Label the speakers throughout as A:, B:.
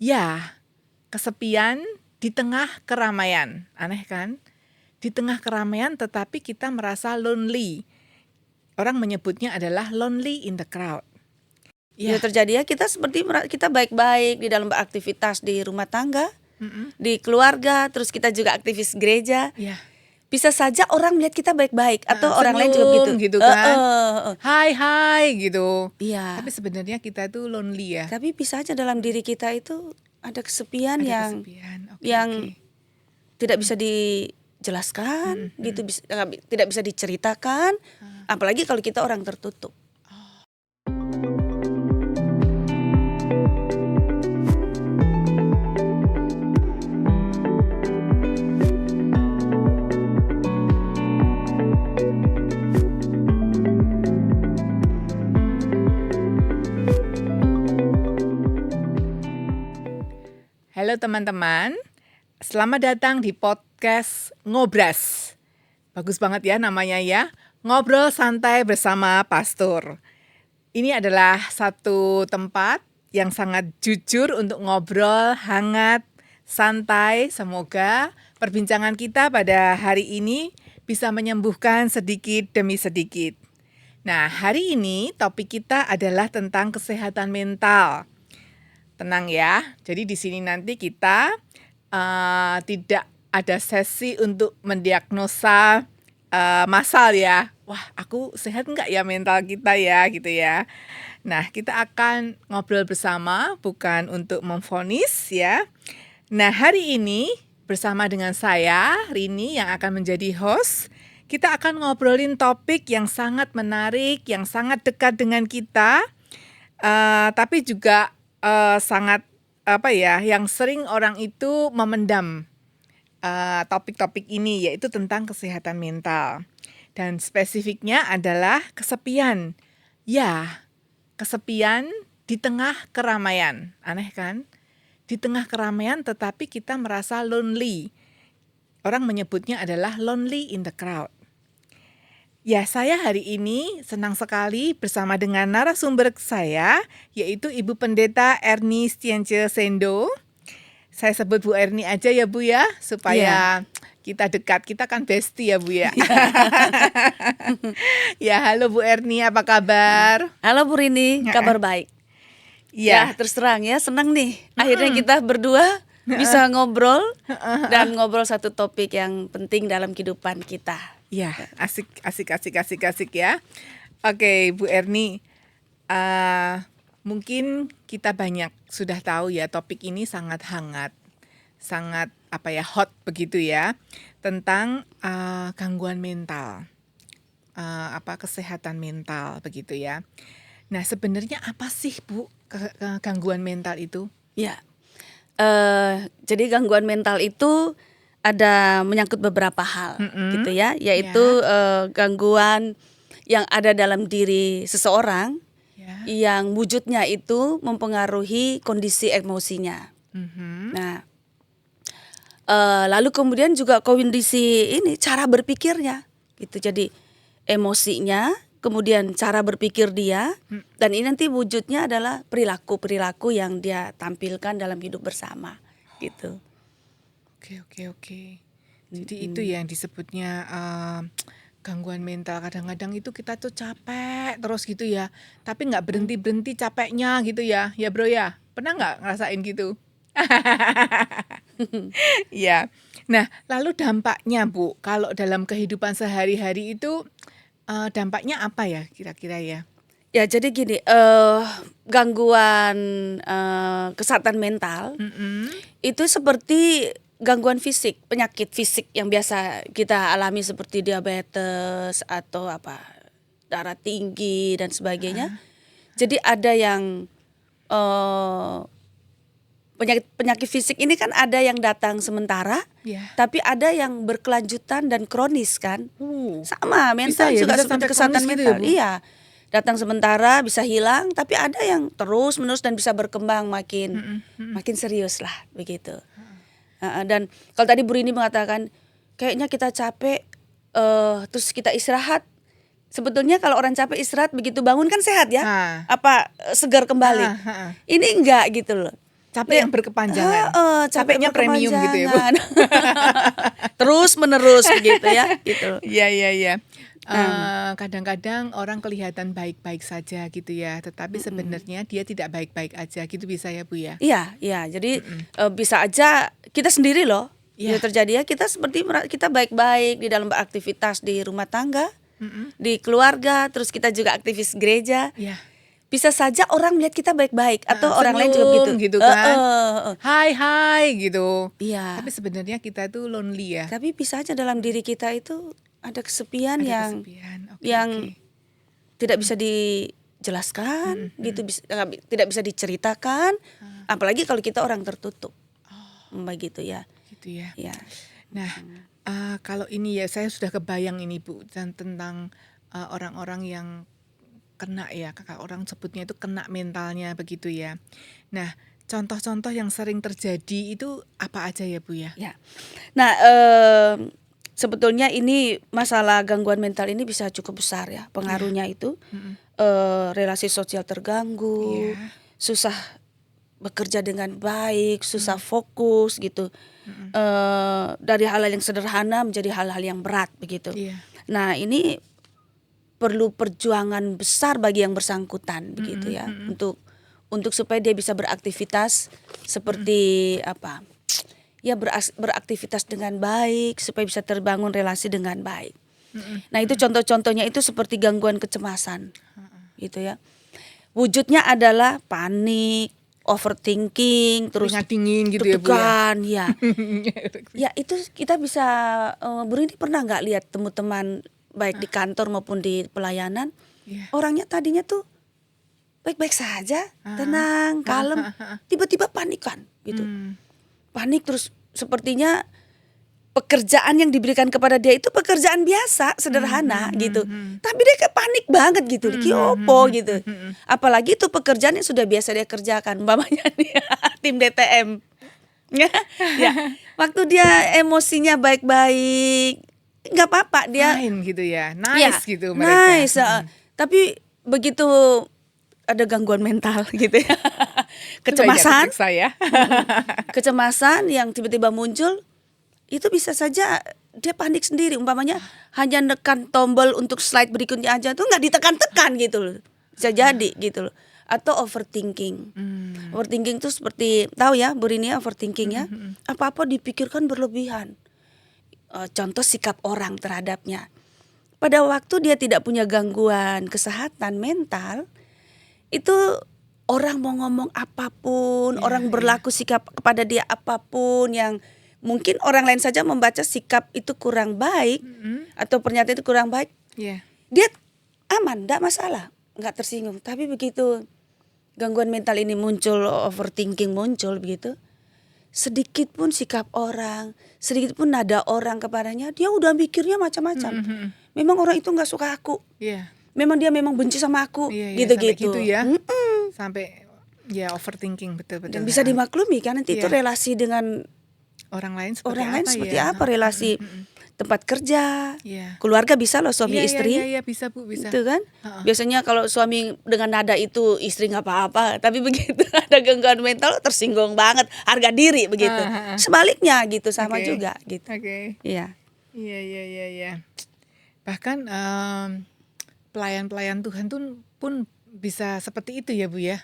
A: Ya, kesepian di tengah keramaian. Aneh kan? Di tengah keramaian tetapi kita merasa lonely. Orang menyebutnya adalah lonely in the crowd.
B: Bisa terjadi ya, kita seperti kita baik-baik di dalam beraktivitas di rumah tangga, di keluarga, terus kita juga aktivis gereja.
A: Ya.
B: Bisa saja orang melihat kita baik-baik atau orang lain juga begitu.
A: gitu kan. Hai gitu.
B: Iya.
A: Tapi sebenarnya kita tuh lonely ya.
B: Tapi bisa aja dalam diri kita itu ada kesepian yang
A: Oke.
B: tidak bisa dijelaskan, gitu, tidak bisa diceritakan, apalagi kalau kita orang tertutup.
A: Halo teman-teman, selamat datang di podcast Ngobras. Bagus banget ya namanya ya, Ngobrol Santai Bersama Pastor. Ini adalah satu tempat yang sangat jujur untuk ngobrol hangat, santai. Semoga perbincangan kita pada hari ini bisa menyembuhkan sedikit demi sedikit. Nah, hari ini topik kita adalah tentang kesehatan mental. Tenang ya, jadi di sini nanti kita tidak ada sesi untuk mendiagnosa masal ya. Wah, aku sehat nggak ya mental kita ya, gitu ya. Nah, kita akan ngobrol bersama, bukan untuk memvonis ya. Nah, hari ini bersama dengan saya, Rini, yang akan menjadi host, kita akan ngobrolin topik yang sangat menarik, yang sangat dekat dengan kita, tapi juga sangat yang sering orang itu memendam topik-topik ini, yaitu tentang kesehatan mental. Dan spesifiknya adalah kesepian. Ya, kesepian di tengah keramaian. Aneh kan? Di tengah keramaian tetapi kita merasa lonely. Orang menyebutnya adalah lonely in the crowd. Ya, saya hari ini senang sekali bersama dengan narasumber saya, yaitu Ibu Pendeta Erni Stience Sendo. Saya sebut Bu Erni aja ya Bu ya, supaya kita dekat. Kita kan bestie ya Bu ya. Ya, halo Bu Erni, apa kabar?
B: Halo Bu Rini, kabar baik. Ya, terus terang ya, senang nih. Akhirnya kita berdua bisa ngobrol dan ngobrol satu topik yang penting dalam kehidupan kita.
A: Ya, asik ya. Oke, Bu Erni, mungkin kita banyak sudah tahu ya topik ini sangat hangat, sangat hot begitu ya, tentang gangguan mental, kesehatan mental begitu ya. Nah, sebenarnya apa sih Bu gangguan mental itu?
B: Ya, jadi gangguan mental itu ada menyangkut beberapa hal gitu ya, yaitu gangguan yang ada dalam diri seseorang yang wujudnya itu mempengaruhi kondisi emosinya. Nah, lalu kemudian juga kondisi ini cara berpikirnya gitu. Jadi emosinya, kemudian cara berpikir dia, dan ini nanti wujudnya adalah perilaku yang dia tampilkan dalam hidup bersama gitu.
A: Oke. Jadi itu yang disebutnya gangguan mental. Kadang-kadang itu kita tuh capek terus gitu ya, tapi nggak berhenti capeknya gitu ya Bro ya. Pernah nggak ngerasain gitu? Ya. Nah, lalu dampaknya Bu, kalau dalam kehidupan sehari-hari itu dampaknya apa ya kira-kira ya?
B: Ya, jadi gini, gangguan kesehatan mental itu seperti gangguan fisik, penyakit fisik yang biasa kita alami seperti diabetes atau darah tinggi dan sebagainya. Jadi ada yang penyakit fisik ini kan ada yang datang sementara, tapi ada yang berkelanjutan dan kronis kan. Sama mental juga seperti kesehatan mental. Gitu ya, datang sementara bisa hilang, tapi ada yang terus-menerus dan bisa berkembang makin serius lah begitu. Dan kalau tadi Bu Rini mengatakan kayaknya kita capek, terus kita istirahat. Sebetulnya kalau orang capek istirahat begitu bangun kan sehat ya, segar kembali. Ini enggak gitu loh.
A: Capek yang berkepanjangan.
B: Capek
A: Capeknya premium gitu ya, Bu.
B: berkepanjangan. Terus menerus begitu ya, gitu.
A: Iya, iya, iya. Kadang-kadang orang kelihatan baik-baik saja gitu ya, tetapi sebenarnya dia tidak baik-baik aja gitu bisa ya, Bu ya?
B: Iya, iya. Jadi bisa aja kita sendiri loh.
A: Iya.
B: Yang terjadi ya kita seperti kita baik-baik di dalam beraktivitas di rumah tangga, di keluarga, terus kita juga aktivis gereja.
A: Iya.
B: Bisa saja orang melihat kita baik-baik atau orang lain juga
A: Senyum
B: begitu.
A: gitu kan. Hai gitu.
B: Iya.
A: Tapi sebenarnya kita tuh lonely ya.
B: Tapi bisa aja dalam diri kita itu ada kesepian
A: Ada
B: yang
A: kesepian. Oke,
B: yang
A: oke.
B: tidak bisa dijelaskan, gitu tidak bisa diceritakan, apalagi kalau kita orang tertutup. Begitu ya.
A: Gitu ya.
B: Ya.
A: Nah, kalau ini ya saya sudah kebayang ini Bu tentang orang-orang yang kena ya, kakak orang sebutnya itu kena mentalnya begitu ya. Nah, contoh-contoh yang sering terjadi itu apa aja ya Bu ya?
B: Ya. Nah, sebetulnya ini masalah gangguan mental ini bisa cukup besar ya pengaruhnya itu. Relasi sosial terganggu,
A: Iya.
B: susah bekerja dengan baik, susah fokus gitu. Dari hal-hal yang sederhana menjadi hal-hal yang berat begitu.
A: Iya.
B: Nah, ini perlu perjuangan besar bagi yang bersangkutan begitu ya, untuk supaya dia bisa beraktivitas seperti apa? Ya beraktivitas dengan baik supaya bisa terbangun relasi dengan baik. Nah, itu contoh-contohnya itu seperti gangguan kecemasan. Gitu ya. Wujudnya adalah panik, overthinking, terus
A: Keringat dingin gitu ya Bu ya.
B: deg-degan, ya. Ya, itu kita bisa Bu Rini pernah nggak lihat teman-teman baik di kantor maupun di pelayanan,
A: Iya.
B: orangnya tadinya tuh baik-baik saja, tenang, kalem, tiba-tiba panik kan gitu. Panik terus sepertinya pekerjaan yang diberikan kepada dia itu pekerjaan biasa, sederhana gitu. Tapi dia kayak panik banget gitu, ki opo gitu. Apalagi itu pekerjaan yang sudah biasa dia kerjakan, umpamanya dia tim DTM. Ya, waktu dia emosinya baik-baik, nggak apa-apa dia.
A: Fine gitu ya.
B: Ya,
A: Nice gitu mereka.
B: nice, tapi begitu ada gangguan mental gitu ya, kecemasan,
A: saya.
B: kecemasan yang tiba-tiba muncul, itu bisa saja dia panik sendiri. Umpamanya hanya nekan tombol untuk slide berikutnya aja tuh nggak ditekan-tekan gitu loh, bisa jadi gitu loh. Atau overthinking. Overthinking itu seperti tahu ya, Bu Rini, overthinking ya, apa-apa dipikirkan berlebihan. Contoh sikap orang terhadapnya. Pada waktu dia tidak punya gangguan kesehatan mental, itu orang mau ngomong apapun, orang berlaku sikap kepada dia apapun yang mungkin orang lain saja membaca sikap itu kurang baik atau pernyataan itu kurang baik,
A: Iya.
B: dia aman, tidak masalah, nggak tersinggung. Tapi begitu gangguan mental ini muncul, overthinking muncul begitu, sedikit pun sikap orang, sedikit pun nada orang kepadanya, dia udah mikirnya macam-macam. Memang orang itu nggak suka aku,
A: Iya.
B: memang dia memang benci sama aku,
A: Iya,
B: gitu-gitu.
A: Sampai gitu ya. Sampai ya overthinking betul-betul.
B: Dan bisa dimaklumi kan nanti itu
A: Iya.
B: relasi dengan
A: Orang lain seperti
B: orang
A: apa
B: lain
A: ya?
B: seperti apa, relasi tempat kerja,
A: Iya.
B: keluarga bisa loh, suami
A: Iya,
B: istri.
A: Iya, bisa Bu, bisa.
B: Itu kan biasanya kalau suami dengan nada itu istri nggak apa-apa, tapi begitu ada gangguan mental tersinggung banget, harga diri begitu. Sebaliknya gitu sama
A: Oke.
B: juga gitu.
A: Oke.
B: Iya.
A: Iya. Bahkan pelayan-pelayan Tuhan tuh pun bisa seperti itu ya Bu ya.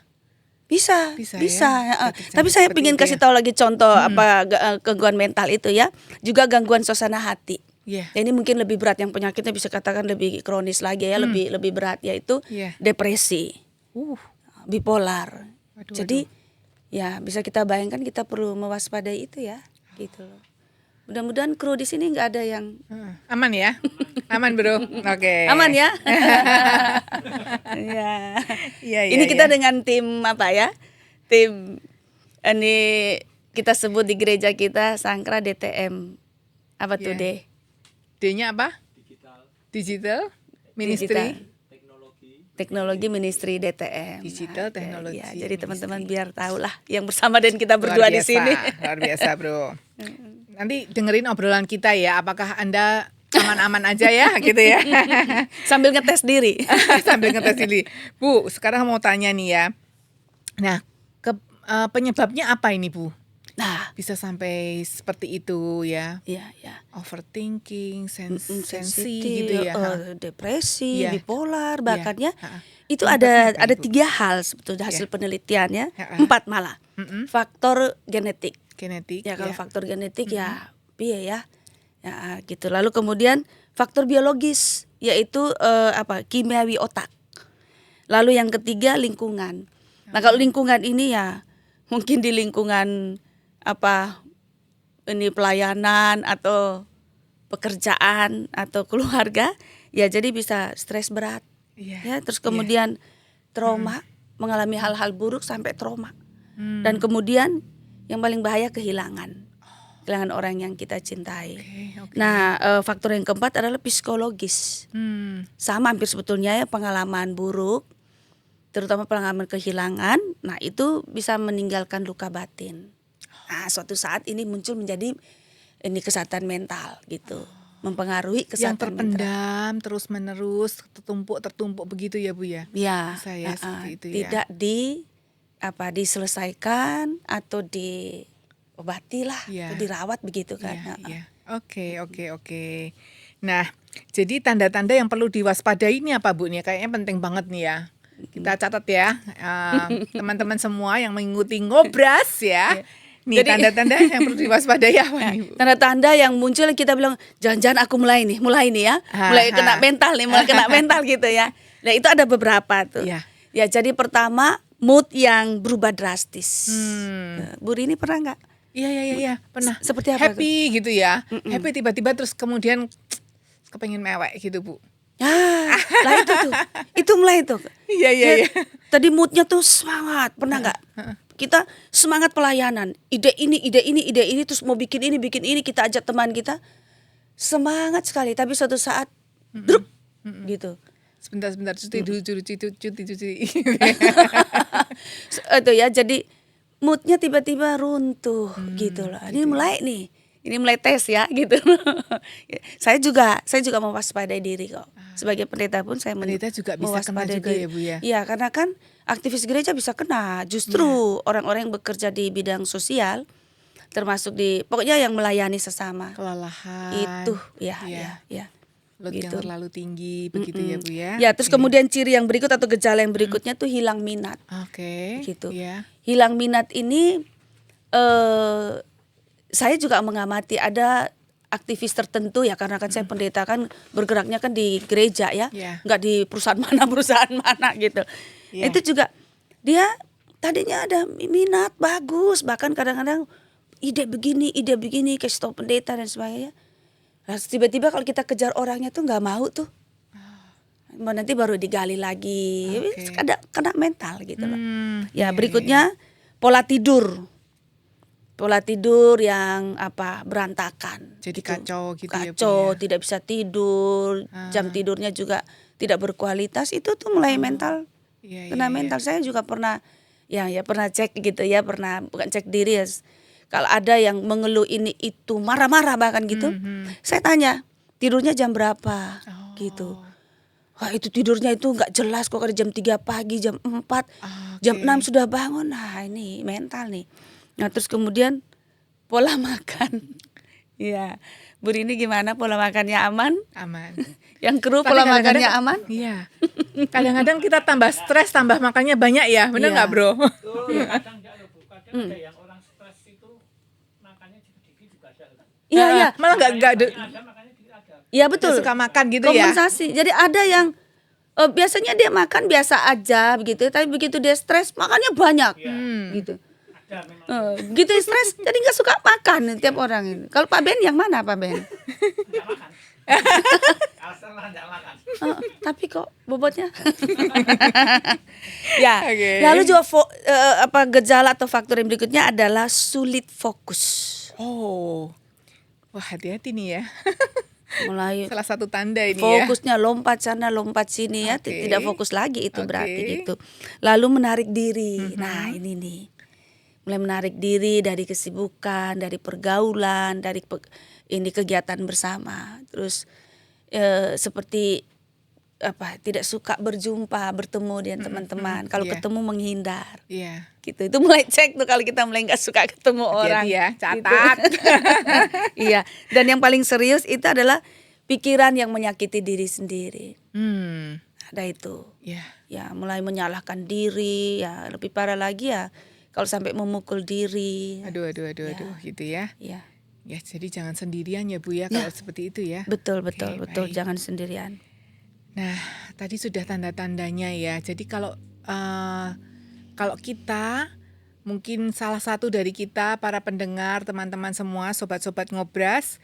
B: Bisa.
A: Bisa
B: ya.
A: ya,
B: Tapi saya
A: seperti
B: ingin
A: itu
B: kasih
A: ya.
B: tahu lagi contoh apa gangguan mental itu ya. Juga gangguan suasana hati.
A: Iya.
B: Ya, ini mungkin lebih berat, yang penyakitnya bisa katakan lebih kronis lagi ya, lebih berat, yaitu
A: Iya.
B: depresi, bipolar.
A: Waduh,
B: Jadi ya bisa kita bayangkan, kita perlu mewaspadai itu ya, gitu loh. Mudah-mudahan kru di sini nggak ada yang
A: Aman ya? Aman Bro. Oke.
B: aman ya. Ya.
A: Iya,
B: Ini kita
A: iya.
B: dengan tim apa ya? Tim ini kita sebut di gereja kita Sangkra DTM. Apa tuh,
A: Iya.
B: deh?
A: D-nya apa? Digital Ministry.
B: Teknologi Ministry DTM.
A: Digital Technology
B: Ya, jadi teman-teman
A: Ministry.
B: biar tahu lah yang bersama dan kita
A: Luar
B: berdua di
A: biasa,
B: sini.
A: Luar biasa Bro. Nanti dengerin obrolan kita ya. Apakah Anda aman-aman aja ya gitu ya.
B: Sambil ngetes diri.
A: Sambil ngetes diri. Bu, sekarang mau tanya nih ya. Nah, penyebabnya apa ini Bu?
B: Nah,
A: Bisa sampai seperti itu ya,
B: ya ya.
A: overthinking, sensi
B: Sensitif,
A: gitu ya?
B: depresi,
A: Iya,
B: bipolar,
A: iya,
B: bahkan ya
A: heeh.
B: itu
A: Penyebabnya
B: ada
A: apa nih, Bu?
B: 3 hal sebetulnya
A: Iya,
B: hasil penelitiannya,
A: heeh,
B: 4 malah.
A: mhm,
B: Faktor genetik.
A: genetik
B: Ya kalau
A: ya,
B: faktor genetik
A: mhm,
B: ya piye ya. Ya gitu. Lalu kemudian faktor biologis yaitu kimiawi otak. Lalu yang ketiga lingkungan. Nah, kalau
A: oh,
B: lingkungan ini ya mungkin di lingkungan apa ini pelayanan atau pekerjaan atau keluarga ya jadi bisa stres berat
A: iya,
B: ya terus
A: iya,
B: kemudian
A: mhm,
B: trauma mengalami hal-hal buruk sampai trauma dan
A: mmm,
B: kemudian yang paling bahaya kehilangan orang yang kita cintai.
A: oke, oke,
B: Nah, faktor yang keempat adalah psikologis.
A: mmm,
B: Sama hampir sebetulnya ya pengalaman buruk, terutama pengalaman kehilangan. Nah, itu bisa meninggalkan luka batin. Nah, suatu saat ini muncul menjadi ini kesehatan mental gitu, mempengaruhi
A: yang
B: kesehatan mental.
A: terpendam terus-menerus, tertumpuk begitu ya Bu ya?
B: Ya,
A: Bisa ya seperti itu ya?
B: tidak diselesaikan atau diobati lah atau
A: Iya.
B: dirawat begitu kan.
A: Iya, iya. Oke, oke, oke. Nah, jadi tanda-tanda yang perlu diwaspadai ini apa Bu nih? Kayaknya penting banget nih ya. Kita catat ya, teman-teman semua yang mengikuti ngobras ya.
B: Ya.
A: Nih
B: Jadi
A: tanda-tanda yang perlu diwaspadai apa
B: ya,
A: nih Bu?
B: tanda-tanda yang muncul kita bilang jangan-jangan aku mulai nih ya, mulai kena
A: Haha.
B: mental nih, mulai kena mental gitu ya. Nah itu ada beberapa tuh.
A: Iya.
B: Ya jadi pertama mood yang berubah drastis.
A: Hmm.
B: Bu Rini pernah nggak?
A: Iya, iya, iya, iya. Pernah.
B: Seperti apa tuh?
A: Happy gitu ya.
B: Mm-mm.
A: Happy tiba-tiba terus kemudian kepengen mewek gitu Bu.
B: Lah itu mulai tuh.
A: Iya, iya,
B: Ya,
A: iya.
B: tadi moodnya tuh semangat, pernah nggak? Kita semangat pelayanan, ide ini, terus mau bikin ini, kita ajak teman kita, semangat sekali. Tapi suatu saat, druk, gitu.
A: Sebentar, cuti.
B: Itu ya, jadi moodnya tiba-tiba runtuh, gitu loh. Ini
A: Gitu ya.
B: mulai nih, ini mulai tes ya, gitu. Saya juga mewaspadai diri kok. Sebagai pendeta pun saya
A: Pendeta juga bisa kena
B: mewaspadai
A: juga
B: diri.
A: ya Bu ya?
B: Iya, karena kan aktivis gereja bisa kena. Justru orang-orang yang bekerja di bidang sosial, termasuk pokoknya yang melayani sesama.
A: Kelelahan.
B: Itu, ya,
A: Iya.
B: ya,
A: Load yang
B: gitu.
A: terlalu tinggi begitu ya Bu ya?
B: Ya, terus
A: Iya.
B: kemudian ciri yang berikut atau gejala yang berikutnya tuh hilang minat.
A: Oke.
B: Gitu.
A: Iya.
B: Hilang minat ini saya juga mengamati ada aktivis tertentu ya karena kan saya pendeta kan bergeraknya kan di gereja ya,
A: Iya.
B: nggak di perusahaan mana gitu.
A: Iya.
B: Itu juga dia tadinya ada minat bagus, bahkan kadang-kadang ide begini kasih tahu pendeta dan sebagainya. Nah, tiba-tiba kalau kita kejar orangnya tuh nggak mau tuh. Nanti baru digali lagi.
A: Oke.
B: Kena mental gitu loh.
A: iya,
B: Ya, berikutnya pola tidur. Pola tidur yang berantakan.
A: Jadi kacau gitu ya Bu
B: Kacau,
A: ya?
B: tidak bisa tidur, jam tidurnya juga tidak berkualitas. Itu tuh mulai mental.
A: Iya,
B: Kena
A: iya,
B: mental. Saya juga pernah pernah cek gitu ya, bukan cek diri ya. Kalau ada yang mengeluh ini itu marah-marah bahkan gitu. Saya tanya, tidurnya jam berapa? Gitu. Wah, itu tidurnya itu nggak jelas kok, ada jam 3 pagi, jam 4, jam 6 sudah bangun. Nah, ini mental nih. Nah, terus kemudian pola makan. Iya. Bu Rini gimana, pola makannya aman?
A: Aman.
B: Yang kru
A: Tapi
B: pola
A: kadang-kadang-
B: makannya aman?
A: Iya. Kadang-kadang kita tambah stres, tambah makannya banyak ya, bener
B: Iya.
A: nggak Bro?
C: Kadang enggak loh Bu, kadang ada yang orang stres itu makannya dikit-dikit juga ada kan.
B: Iya.
A: Malah nggak
C: Ada makannya dikit ada.
B: Iya betul.
A: suka makan gitu ya?
B: Kompensasi. Jadi ada yang biasanya dia makan biasa aja begitu, tapi begitu dia stres makannya banyak. Gitu.
C: Ada memang
B: Gitu stres jadi nggak suka makan tiap orang ini. Kalau Pak Ben yang mana Pak Ben?
C: enggak makan. Alasan lah enggak makan.
B: Tapi kok bobotnya? Ya.
A: Oke.
B: Lalu juga gejala atau faktor yang berikutnya adalah sulit fokus.
A: Oh. Wah, hati-hati nih ya.
B: Mulai
A: Salah satu tanda ini ya.
B: fokusnya lompat sana lompat sini ya,
A: Oke.
B: tidak fokus lagi itu
A: Oke.
B: berarti gitu. Lalu menarik diri. Nah, ini nih. Mulai menarik diri dari kesibukan, dari pergaulan, dari ini kegiatan bersama. Terus seperti tidak suka bertemu dengan teman-teman. Kalau
A: Iya.
B: ketemu menghindar.
A: Iya.
B: Gitu. Itu mulai cek tuh kalau kita mulai nggak suka ketemu orang.
A: Hati-hati ya,
B: Gitu.
A: catat.
B: Iya. Dan yang paling serius itu adalah pikiran yang menyakiti diri sendiri. Ada itu.
A: Iya.
B: Ya, mulai menyalahkan diri, ya lebih parah lagi ya kalau sampai memukul diri.
A: Aduh, gitu ya.
B: Ya.
A: Ya, jadi jangan sendirian ya Bu ya kalau seperti itu ya.
B: Betul,
A: Oke,
B: betul,
A: baik.
B: jangan sendirian.
A: Nah, tadi sudah tanda-tandanya ya. Jadi kalau kita mungkin salah satu dari kita para pendengar, teman-teman semua, sobat-sobat Ngobras,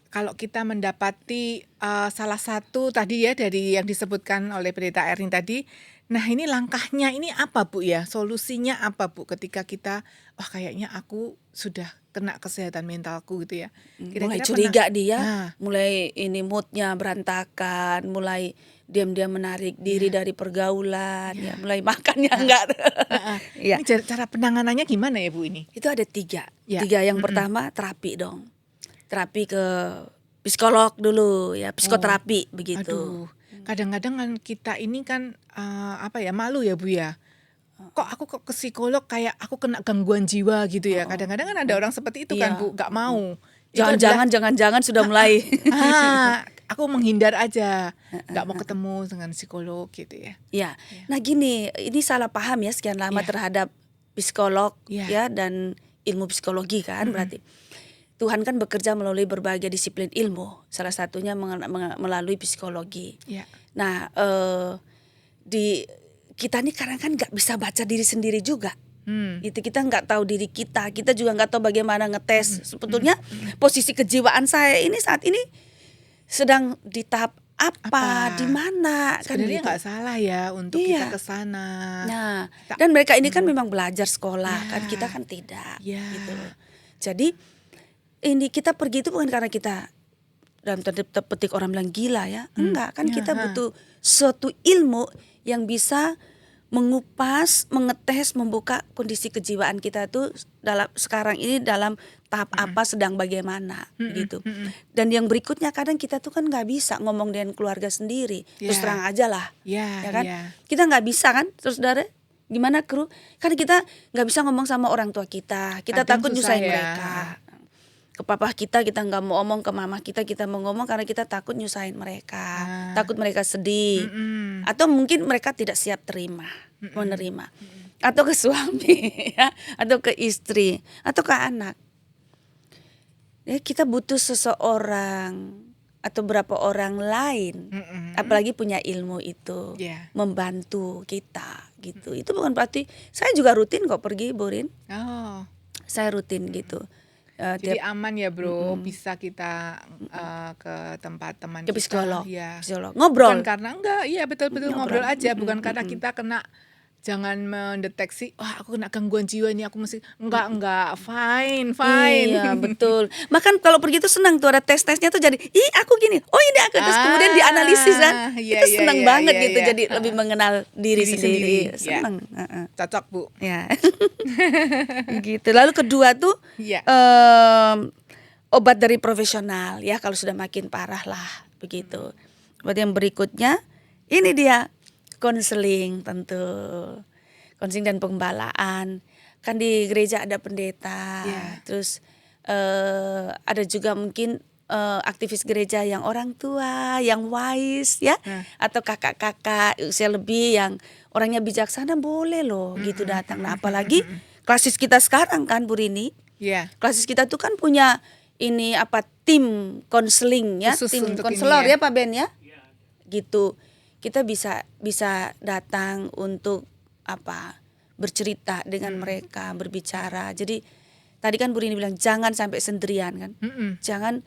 A: kalau kita mendapati salah satu tadi ya dari yang disebutkan oleh Pendeta Erwin tadi, nah ini langkahnya ini apa Bu ya? Solusinya apa Bu ketika kita kayaknya aku sudah kena kesehatan mentalku gitu ya.
B: Mulai
A: Kira-kira
B: curiga
A: pernah-
B: dia,
A: Nah,
B: mulai ini moodnya berantakan, mulai diam-diam menarik diri dari pergaulan, ya mulai makannya enggak. Iya.
A: ini cara penanganannya gimana ya Bu ini?
B: Itu ada 3.
A: Ya.
B: 3 yang pertama terapi dong. Terapi ke psikolog dulu ya, psikoterapi begitu.
A: Aduh, kadang-kadang kan kita ini kan malu ya Bu ya. Kok aku ke psikolog kayak aku kena gangguan jiwa gitu ya. Kadang-kadang kan ada orang seperti itu kan
B: Iya.
A: Bu, nggak mau. Itu adalah,
B: Jangan-jangan sudah mulai.
A: aku menghindar aja, nggak mau ketemu dengan psikolog gitu ya.
B: Ya. Nah gini, ini salah paham ya sekian lama
A: Iya.
B: terhadap psikolog
A: Iya.
B: ya dan ilmu psikologi kan berarti. Tuhan kan bekerja melalui berbagai disiplin ilmu, salah satunya melalui psikologi.
A: Ya.
B: Nah, kita nih kadang kan nggak bisa baca diri sendiri juga. Gitu, kita nggak tahu diri kita juga nggak tahu bagaimana ngetes. Sebetulnya posisi kejiwaan saya ini saat ini sedang di tahap apa, di mana kan
A: Sebenarnya
B: gitu.
A: nggak salah ya untuk
B: Iya.
A: kita ke sana.
B: Nah, dan mereka ini kan memang belajar sekolah kan, kita kan tidak
A: Ya.
B: gitu loh. Jadi ini kita pergi itu bukan karena kita dalam tanda petik orang bilang gila ya. Enggak, kan kita butuh suatu ilmu yang bisa mengupas, mengetes, membuka kondisi kejiwaan kita tuh sekarang ini dalam tahap apa, sedang bagaimana gitu. Dan yang berikutnya kadang kita tuh kan nggak bisa ngomong dengan keluarga sendiri, terus
A: Ya.
B: terang aja lah,
A: Ya,
B: ya kan?
A: ya.
B: Kita nggak bisa kan, saudara? Gimana kru? Kan kita nggak bisa ngomong sama orang tua kita
A: Kadang
B: takut
A: susah
B: nyusahin
A: ya.
B: mereka. Ke papa kita nggak mau ngomong, ke mama kita mau ngomong karena kita takut nyusahin mereka, takut mereka sedih, atau mungkin mereka tidak siap menerima, atau ke suami, ya, atau ke istri, atau ke anak. Ya, kita butuh seseorang atau berapa orang lain, apalagi punya ilmu itu,
A: Ya.
B: membantu kita gitu. Itu bukan berarti saya juga rutin kok pergi, Borin.
A: Oh.
B: Saya rutin gitu.
A: Jadi
B: Tiap
A: aman ya Bro, bisa kita ke tempat teman
B: ke
A: kita.
B: psikolog,
A: Ya.
B: ngobrol.
A: Bukan karena betul-betul ngobrol
B: Ngobrol.
A: aja, bukan karena kita kena, jangan mendeteksi, aku kena gangguan jiwa ini, aku mesti enggak, fine.
B: Iya betul. Bahkan kalau pergi itu senang tuh ada tes-tesnya tuh jadi, aku gini, ini aku terus kemudian dianalisis kan.
A: Iya,
B: Itu senang
A: iya,
B: banget
A: iya,
B: gitu,
A: iya.
B: jadi lebih mengenal diri
A: Diri
B: sendiri.
A: sendiri, ya.
B: Senang.
A: Cocok Bu.
B: Ya. Gitu. Lalu kedua tuh
A: Iya.
B: obat dari profesional ya kalau sudah makin parah lah begitu. Obat yang berikutnya ini dia konseling, tentu konseling dan pembelaan. Kan di gereja ada pendeta,
A: Iya.
B: terus ada juga mungkin aktivis gereja yang orang tua, yang wise ya, atau kakak-kakak usia lebih yang orangnya bijaksana, boleh loh gitu datang. Nah apalagi klasis kita sekarang kan Bu Rini,
A: Iya.
B: klasis kita tuh kan punya ini tim konseling ya,
A: Khusus
B: tim
A: untuk
B: konselor
A: ini ya.
B: ya Pak Ben ya, gitu. Kita bisa datang untuk bercerita dengan mereka, berbicara. Jadi tadi kan Bu Rini bilang jangan sampai sendirian kan, jangan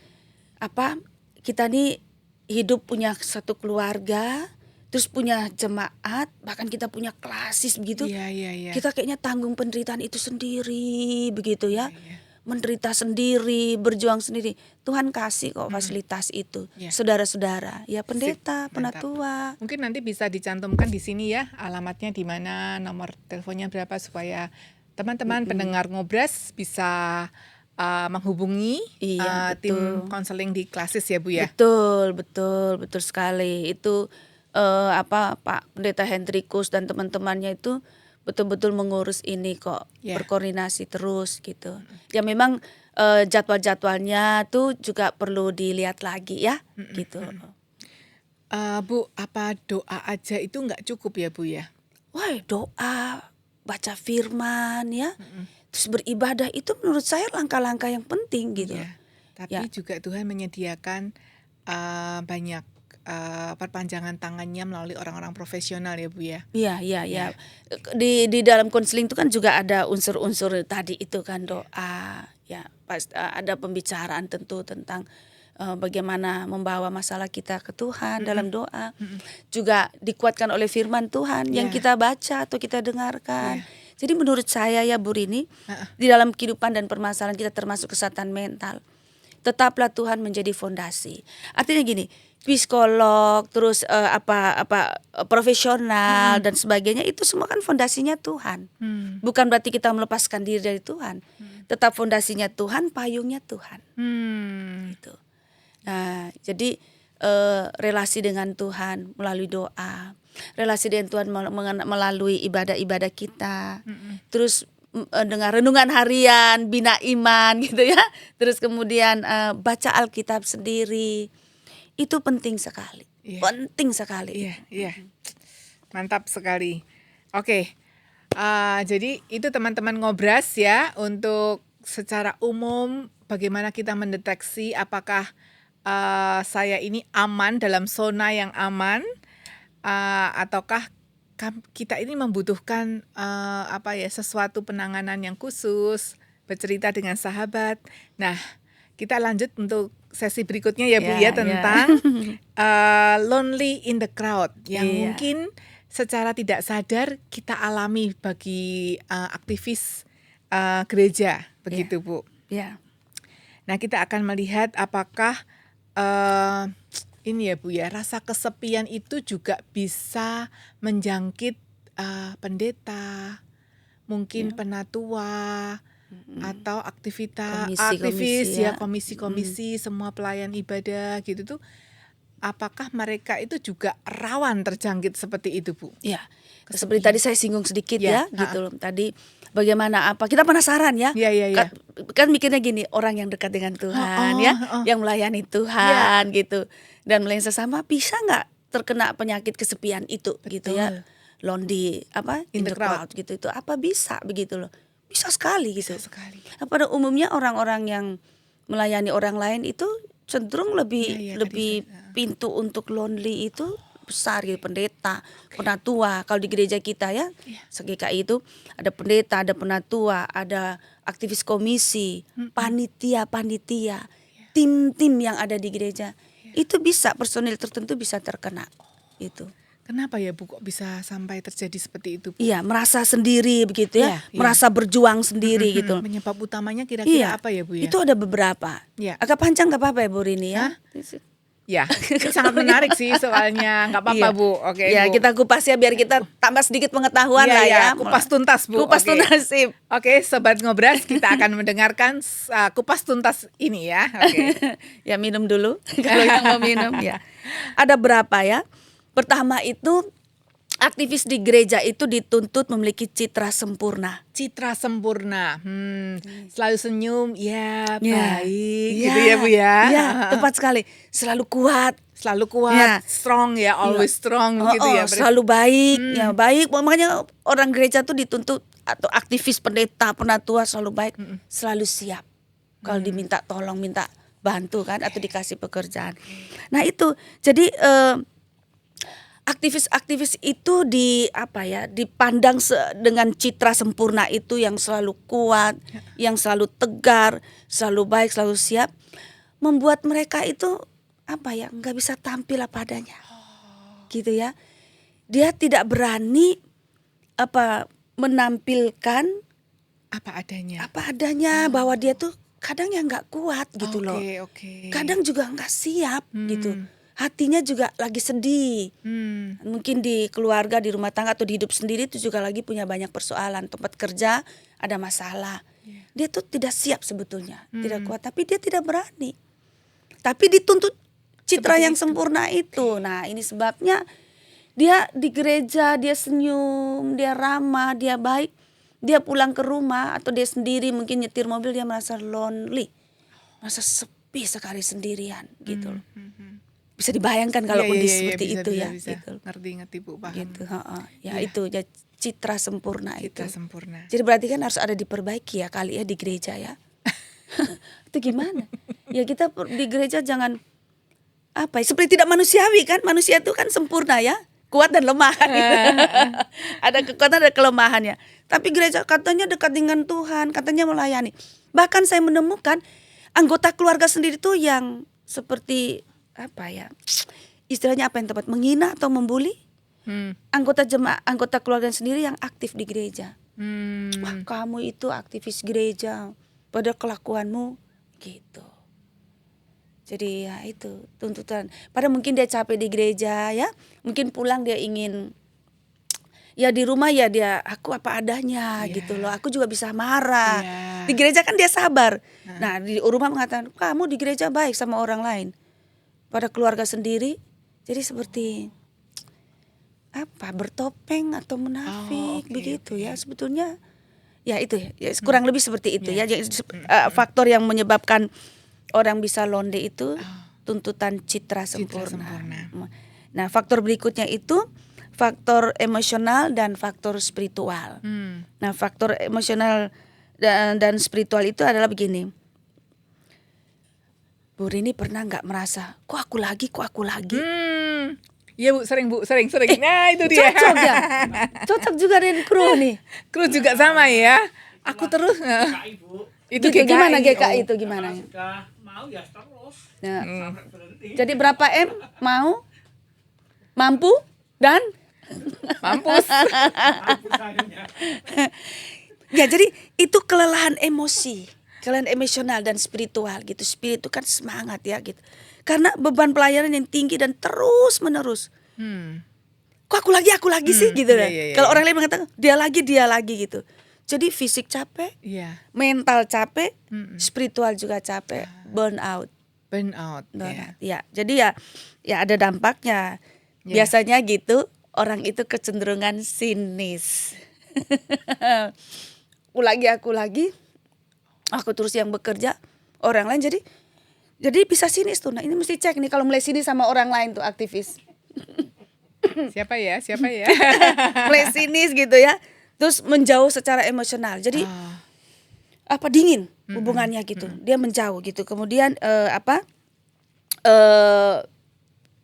B: kita nih hidup punya satu keluarga, terus punya jemaat, bahkan kita punya klasis begitu.
A: Iya.
B: Kita kayaknya tanggung penderitaan itu sendiri begitu ya. Menderita sendiri, berjuang sendiri. Tuhan kasih kok fasilitas itu.
A: Iya.
B: Saudara-saudara, ya pendeta,
A: Sip, mantap.
B: penatua.
A: Mungkin nanti bisa dicantumkan di sini ya, alamatnya di mana, nomor teleponnya berapa supaya teman-teman pendengar Ngobras bisa menghubungi
B: Iya,
A: tim
B: betul.
A: konseling di klasis ya Bu ya.
B: Betul sekali. Itu Pak Pendeta Hendrikus dan teman-temannya itu betul-betul mengurus ini kok,
A: Ya.
B: berkoordinasi terus gitu. Ya memang jadwal-jadwalnya tuh juga perlu dilihat lagi ya, gitu.
A: Bu, apa doa aja itu nggak cukup ya Bu ya?
B: Wah, doa, baca firman ya, terus beribadah itu menurut saya langkah-langkah yang penting gitu.
A: Ya. Tapi
B: Ya.
A: juga Tuhan menyediakan banyak perpanjangan tangannya melalui orang-orang profesional ya Bu ya.
B: Iya, iya, iya. Di dalam konseling itu kan juga ada unsur-unsur tadi itu kan doa, ya, ada pembicaraan tentu tentang bagaimana membawa masalah kita ke Tuhan dalam doa. Juga dikuatkan oleh firman Tuhan yang
A: Ya.
B: kita baca atau kita dengarkan.
A: Ya.
B: Jadi menurut saya ya Bu Rini, di dalam kehidupan dan permasalahan kita termasuk kesehatan mental, tetaplah Tuhan menjadi fondasi. Artinya gini, psikolog, terus profesional dan sebagainya itu semua kan fondasinya Tuhan. Bukan berarti kita melepaskan diri dari Tuhan. Tetap fondasinya Tuhan, payungnya Tuhan. Gitu. Nah, jadi relasi dengan Tuhan melalui doa, relasi dengan Tuhan melalui ibadah-ibadah kita, terus dengan renungan harian, bina iman gitu ya, terus kemudian baca Alkitab sendiri, itu penting sekali,
A: Iya.
B: penting sekali.
A: Iya, iya. Mantap sekali. Oke. Jadi itu teman-teman ngobras ya untuk secara umum bagaimana kita mendeteksi apakah saya ini aman dalam zona yang aman ataukah kita ini membutuhkan sesuatu penanganan yang khusus, bercerita dengan sahabat. Nah, kita lanjut untuk sesi berikutnya ya Bu ya
B: Ya,
A: tentang lonely in the crowd yang
B: Iya.
A: mungkin secara tidak sadar kita alami bagi aktivis gereja begitu Bu.
B: Ya,
A: Nah, kita akan melihat apakah ini ya Bu ya, rasa kesepian itu juga bisa menjangkit pendeta, mungkin penatua atau aktivis
B: Komisi-komisi
A: ya,
B: ya.
A: komisi-komisi, semua pelayan ibadah gitu tuh. Apakah mereka itu juga rawan terjangkit seperti itu Bu?
B: ya. Seperti tadi saya singgung sedikit
A: Ya,
B: ya, gitu loh. Tadi bagaimana kita penasaran ya.
A: Iya, iya, iya.
B: Kan mikirnya gini, orang yang dekat dengan Tuhan ya, yang melayani Tuhan gitu. Dan melayani sesama bisa nggak terkena penyakit kesepian itu gitu ya. Lonely in the crowd gitu, itu apa bisa begitu loh. Bisa sekali gitu.
A: Bisa sekali.
B: Pada umumnya orang-orang yang melayani orang lain itu cenderung lebih
A: Iya,
B: lebih pintu untuk lonely itu besar gitu, pendeta, penatua. Kalau di gereja kita ya, GKI itu ada pendeta, ada penatua, ada aktivis komisi, panitia, tim-tim yang ada di gereja. Itu bisa personil tertentu bisa terkena itu.
A: Kenapa ya Bu kok bisa sampai terjadi seperti itu Bu?
B: Iya, merasa sendiri begitu ya,
A: Iya.
B: merasa berjuang sendiri gitu.
A: Penyebab utamanya kira-kira apa ya Bu ya?
B: Itu ada beberapa.
A: Iya.
B: Agak panjang nggak apa-apa ya Bu Rini ya?
A: Ya, ini sangat menarik sih soalnya, nggak apa-apa
B: Iya.
A: Bu. Oke
B: Ya,
A: Bu.
B: kita kupas ya biar kita tambah sedikit pengetahuan
A: Iya,
B: lah
A: iya,
B: ya.
A: kupas tuntas Bu.
B: Kupas
A: Oke.
B: tuntas sip.
A: Oke, Sobat Ngobras, kita akan mendengarkan kupas tuntas ini ya. Oke.
B: Ya minum dulu kalau yang mau minum ya. Ada berapa ya? Pertama itu aktivis di gereja itu dituntut memiliki citra sempurna.
A: Citra sempurna, selalu senyum, ya
B: Ya.
A: baik, gitu ya Bu ya.
B: Ya, tepat sekali. Selalu kuat.
A: Selalu kuat,
B: Ya.
A: strong ya, always strong gitu ya.
B: Selalu baik, ya baik. Makanya orang gereja tuh dituntut atau aktivis pendeta, penatua selalu baik, selalu siap. Kalau diminta tolong, minta bantu kan atau dikasih pekerjaan. Nah itu, jadi aktivis-aktivis itu dipandang dengan citra sempurna itu yang selalu kuat, yang selalu tegar, selalu baik, selalu siap, membuat mereka itu nggak bisa tampil apa adanya, gitu ya. Dia tidak berani menampilkan
A: Apa adanya.
B: bahwa dia tuh kadang ya nggak kuat gitu loh.
A: Oke.
B: Kadang juga nggak siap gitu. Hatinya juga lagi sedih. Mungkin di keluarga, di rumah tangga atau di hidup sendiri itu juga lagi punya banyak persoalan. Tempat kerja ada masalah. Dia tuh tidak siap sebetulnya, tidak kuat, tapi dia tidak berani. Tapi dituntut citra
A: Seperti
B: yang
A: itu.
B: sempurna itu. Nah, ini sebabnya Dia di gereja, dia senyum, dia ramah, dia baik. Dia pulang ke rumah atau dia sendiri mungkin nyetir mobil, dia merasa lonely. Merasa sepi sekali sendirian gitu loh. Bisa dibayangkan kalau
A: Iya,
B: kondisi
A: iya, iya,
B: seperti
A: bisa,
B: itu
A: bisa,
B: ya
A: bisa.
B: gitu.
A: Ngerti Bu, paham.
B: Gitu, heeh. Ya
A: Iya.
B: itu ya citra sempurna
A: Kita
B: itu.
A: sempurna.
B: Jadi berarti kan harus ada diperbaiki ya kali ya di gereja ya. Itu gimana? Ya kita di gereja jangan apa ya, seperti tidak manusiawi kan. Manusia itu kan sempurna ya, kuat dan lemah kan. Ada kekuatan, ada kelemahannya. Tapi gereja katanya dekat dengan Tuhan, katanya melayani. Bahkan saya menemukan anggota keluarga sendiri tuh yang seperti apa ya, istilahnya apa yang tepat, menghina atau membuli anggota jemaat, anggota keluarga sendiri yang aktif di gereja. Wah, kamu itu aktivis gereja, pada kelakuanmu gitu. Jadi ya itu tuntutan. Padahal mungkin dia capek di gereja ya, mungkin pulang dia ingin ya di rumah ya dia aku apa adanya gitu loh. Aku juga bisa marah. Di gereja kan dia sabar. Nah, di rumah mengatakan kamu di gereja baik sama orang lain. Pada keluarga sendiri jadi seperti apa, bertopeng atau munafik begitu ya sebetulnya. Ya itu ya kurang lebih seperti itu ya. Jadi, faktor yang menyebabkan orang bisa lonely itu tuntutan citra sempurna. Nah, faktor berikutnya itu faktor emosional dan faktor spiritual. Nah, faktor emosional dan spiritual itu adalah begini. Bu Rini pernah nggak merasa, kok aku lagi?
A: Iya Bu, sering. Nah itu dia.
B: Cocok ya, cocok juga dengan kru nih.
A: Kru juga sama ya. Aku terus.
C: GKI, Bu.
A: Itu
B: Gitu,
A: GKI.
B: gimana GKI itu gimana?
C: Kalau sudah mau ya terus.
B: Ya.
C: Sampai berhenti.
B: Jadi berapa M mau, mampu dan
A: Mampus.
C: Mampus sayangnya.
B: ya jadi itu kelelahan emosi, kelelahan emosional dan spiritual gitu. Spirit itu kan semangat ya gitu. Karena beban pelayanan yang tinggi dan terus menerus. Kok aku lagi sih gitu kan.
A: iya,
B: Kalau
A: iya.
B: orang lain mengatakan dia lagi gitu. Jadi fisik capek,
A: Iya.
B: mental capek, spiritual juga capek, burn out.
A: Burnout. Ya.
B: Ya, jadi ya ada dampaknya.
A: Ya.
B: Biasanya gitu, orang itu kecenderungan sinis. Aku lagi, aku terus yang bekerja, orang lain jadi bisa sinis tuh. Nah, ini mesti cek nih kalau mulai sinis sama orang lain tuh aktivis.
A: Siapa ya?
B: Mulai sinis gitu ya. Terus menjauh secara emosional. Jadi apa dingin hubungannya gitu. Dia menjauh gitu. Kemudian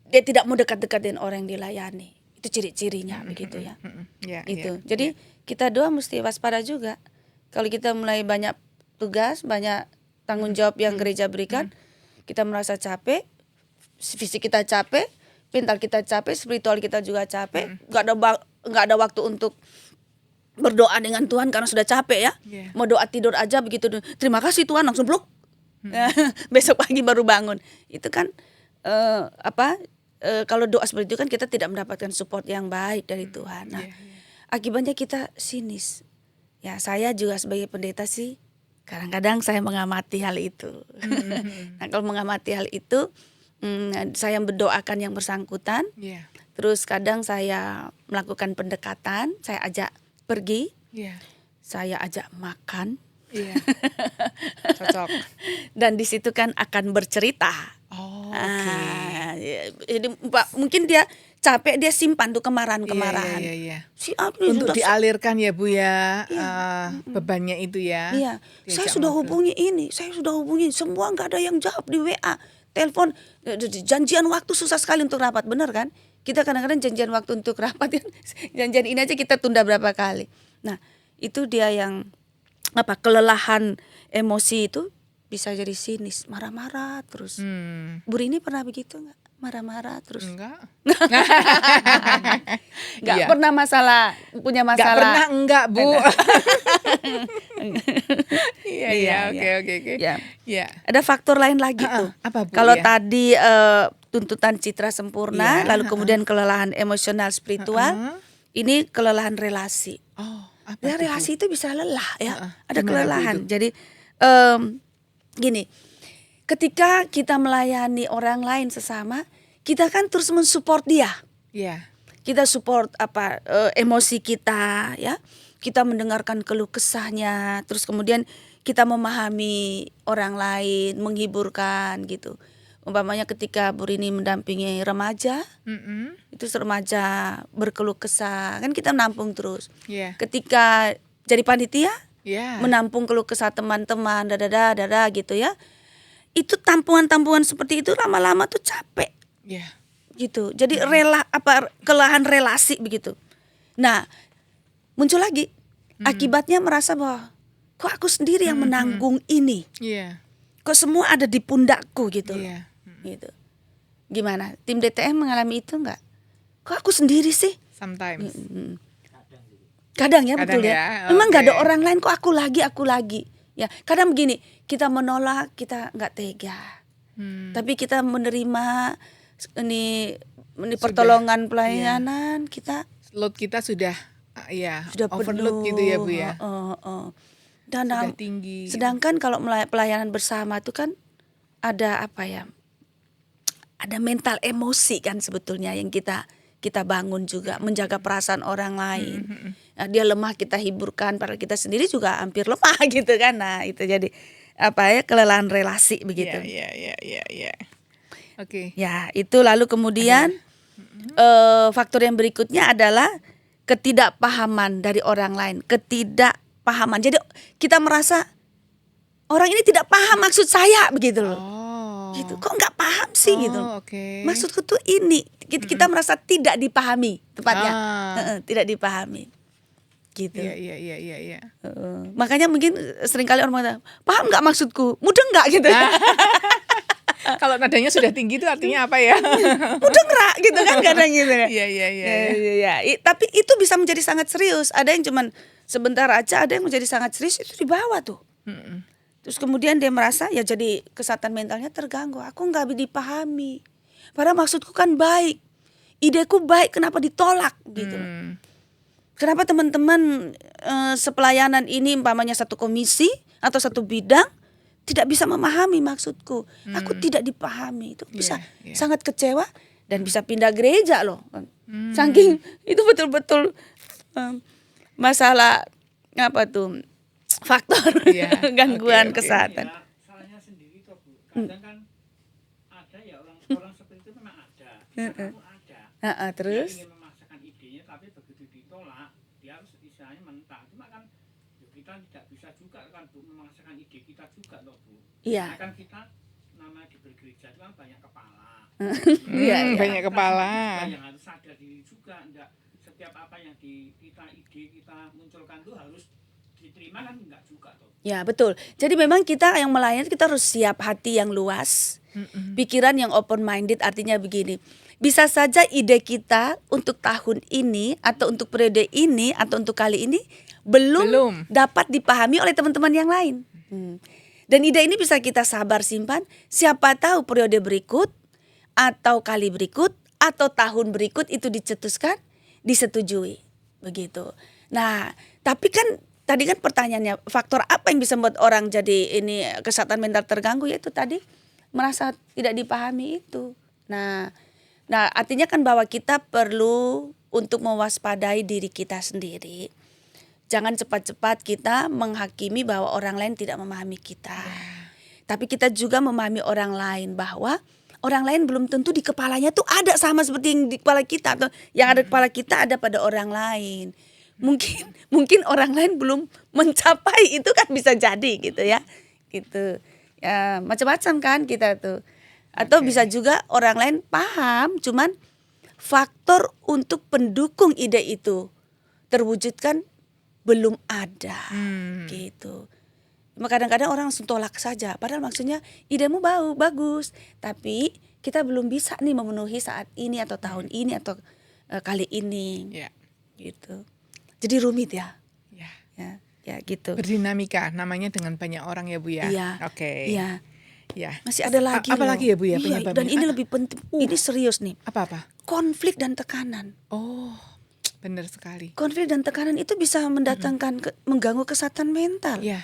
B: dia tidak mau dekat-dekat dengan orang yang dilayani. Itu ciri-cirinya begitu ya.
A: Ya,
B: Itu.
A: ya.
B: Jadi kita doa mesti waspada juga. Kalau kita mulai banyak tugas, banyak tanggung jawab yang gereja berikan, kita merasa capek, fisik kita capek, mental kita capek, spiritual kita juga capek, nggak ada waktu untuk berdoa dengan Tuhan karena sudah capek ya.
A: Yeah.
B: Mau doa tidur aja begitu. Terima kasih Tuhan langsung blok. Besok pagi baru bangun. Itu kan kalau doa seperti itu kan kita tidak mendapatkan support yang baik dari Tuhan. Nah, akibatnya kita sinis. Ya, saya juga sebagai pendeta sih kadang-kadang saya mengamati hal itu. Nah, kalau mengamati hal itu, saya mendoakan yang bersangkutan.
A: Iya.
B: Terus kadang saya melakukan pendekatan, saya ajak pergi,
A: Iya.
B: saya ajak makan.
A: Iya. Cocok.
B: Dan di situ kan akan bercerita.
A: Oh,
B: Jadi mungkin dia capek, dia simpan tuh kemarahan-kemarahan.
A: Iya.
B: Si Abdi
A: Untuk
B: sudah
A: dialirkan ya Bu ya, bebannya itu ya.
B: Iya, saya sudah hubungi ini, saya sudah hubungi, semua nggak ada yang jawab di WA, telepon, janjian waktu susah sekali untuk rapat, benar kan? Kita kadang-kadang janjian waktu untuk rapat, janjian ini aja kita tunda berapa kali. Nah, itu dia yang kelelahan emosi itu bisa jadi sinis, marah-marah terus. Bu Rini pernah begitu nggak? Marah-marah terus?
A: Enggak.
B: Nggak
A: Iya.
B: pernah punya
A: Enggak
B: masalah.
A: pernah enggak Bu. Iya, oke.
B: Ya.
A: Iya.
B: Ada faktor lain lagi tuh.
A: Apa Bu?
B: Kalau
A: Iya.
B: tadi tuntutan citra sempurna,
A: Iya,
B: lalu kemudian kelelahan emosional spiritual, ini kelelahan relasi.
A: Oh, apa
B: Ya,
A: tuh, Bu?
B: relasi itu bisa lelah ya. Ada
A: Gimana, Bu,
B: kelelahan.
A: itu?
B: Jadi gini, ketika kita melayani orang lain sesama, kita kan terus mensupport dia.
A: Iya.
B: kita support emosi kita ya. Kita mendengarkan keluh kesahnya, terus kemudian kita memahami orang lain, menghiburkan gitu. Umpamanya ketika Bu Rini mendampingi remaja, itu remaja berkeluh kesah, kan kita menampung terus.
A: Iya.
B: Ketika jadi panitia,
A: Iya.
B: menampung keluh kesah teman-teman, dada gitu ya. Itu tampungan-tampungan seperti itu lama-lama tuh capek
A: Iya.
B: gitu. Jadi kelelahan relasi begitu. Nah, muncul lagi akibatnya merasa bahwa kok aku sendiri yang menanggung ini.
A: Iya.
B: Kok semua ada di pundakku gitu.
A: Iya.
B: Gitu. Gimana? Tim DTM mengalami itu enggak? Kok aku sendiri sih?
A: Sometimes.
B: Kadang ya, betul
A: Kadang
B: ya.
A: ya,
B: Memang nggak ada
A: oke.
B: orang lain, kok aku lagi. Ya, kadang begini, kita menolak, kita nggak tega. Tapi kita menerima ini
A: Sudah,
B: pertolongan pelayanan, kita
A: Load kita sudah
B: sudah
A: overload
B: penuh.
A: gitu ya Bu ya.
B: Dan
A: Sudah tinggi.
B: sedangkan kalau pelayanan bersama itu kan ada ada mental emosi kan sebetulnya yang kita bangun juga, menjaga perasaan orang lain. Nah, dia lemah kita hiburkan, padahal kita sendiri juga hampir lemah gitu kan. Nah, itu jadi kelelahan relasi begitu.
A: Iya. Oke.
B: Ya, itu lalu kemudian faktor yang berikutnya adalah ketidakpahaman dari orang lain, ketidakpahaman. Jadi kita merasa orang ini tidak paham maksud saya begitu loh. Gitu. Kok nggak paham sih gitu.
A: Oke.
B: Maksudku tuh ini. Kita merasa tidak dipahami tepatnya. Tidak dipahami. Gitu.
A: Iya.
B: Makanya mungkin seringkali orang mengatakan, "Paham nggak maksudku? Mudeng nggak?" gitu.
A: Kalau nadanya sudah tinggi itu artinya apa ya?
B: Mudeng nggak gitu kan kadang gitu.
A: Iya.
B: Tapi itu bisa menjadi sangat serius. Ada yang cuman sebentar aja, ada yang menjadi sangat serius itu di bawah tuh. Terus kemudian dia merasa ya jadi kesehatan mentalnya terganggu. Aku nggak dipahami. Padahal maksudku kan baik, ideku baik, kenapa ditolak gitu. Kenapa teman-teman sepelayanan ini umpamanya satu komisi atau satu bidang tidak bisa memahami maksudku. Aku tidak dipahami. Itu bisa sangat kecewa dan bisa pindah gereja loh. Saking itu betul-betul masalah faktor gangguan kesehatan.
C: Salahnya sendiri toh Bu. Kadang kan ada ya orang seperti itu memang ada. Kamu ada.
B: Terus
C: Dia ingin memaksakan idenya tapi begitu ditolak dia harus istilahnya mentah. Cuma kan kita tidak bisa juga kan Bu memaksakan ide kita juga loh Bu.
B: Iya.
C: Karena kan kita nama di bergereja itu kan banyak kepala.
A: Banyak kepala.
C: Yang harus sadar diri juga, enggak setiap apa yang ide kita munculkan itu harus diterima kan enggak juga toh.
B: Ya betul. Jadi memang kita yang melayani kita harus siap hati yang luas, pikiran yang open minded. Artinya begini, bisa saja ide kita untuk tahun ini atau untuk periode ini atau untuk kali ini belum dapat dipahami oleh teman-teman yang lain. Dan ide ini bisa kita sabar simpan. Siapa tahu periode berikut atau kali berikut atau tahun berikut itu dicetuskan, disetujui begitu. Nah, tapi kan tadi kan pertanyaannya faktor apa yang bisa membuat orang jadi ini kesehatan mental terganggu, yaitu tadi merasa tidak dipahami itu. Nah artinya kan bahwa kita perlu untuk mewaspadai diri kita sendiri. Jangan cepat-cepat kita menghakimi bahwa orang lain tidak memahami kita. Tapi kita juga memahami orang lain bahwa orang lain belum tentu di kepalanya tuh ada sama seperti yang di kepala kita, atau yang ada di kepala kita ada pada orang lain. Mungkin orang lain belum mencapai itu kan bisa jadi gitu ya. Gitu. Ya, macam-macam kan kita tuh. Atau bisa juga orang lain paham, cuman faktor untuk pendukung ide itu terwujudkan belum ada. Gitu. Kadang-kadang orang langsung tolak saja, padahal maksudnya idemu bagus, tapi kita belum bisa nih memenuhi saat ini atau tahun ini atau kali ini. Gitu. Jadi rumit ya. Ya gitu.
A: Berdinamika namanya dengan banyak orang ya Bu ya.
B: Iya.
A: Oke.
B: Iya.
A: Ya.
B: Masih ada lagi
A: Apa
B: loh.
A: lagi ya Bu ya
B: Iya,
A: penyebabnya?
B: dan ini lebih penting. Ini serius nih.
A: Apa?
B: Konflik dan tekanan.
A: Oh, benar sekali.
B: Konflik dan tekanan itu bisa mendatangkan mengganggu kesehatan mental.
A: Iya.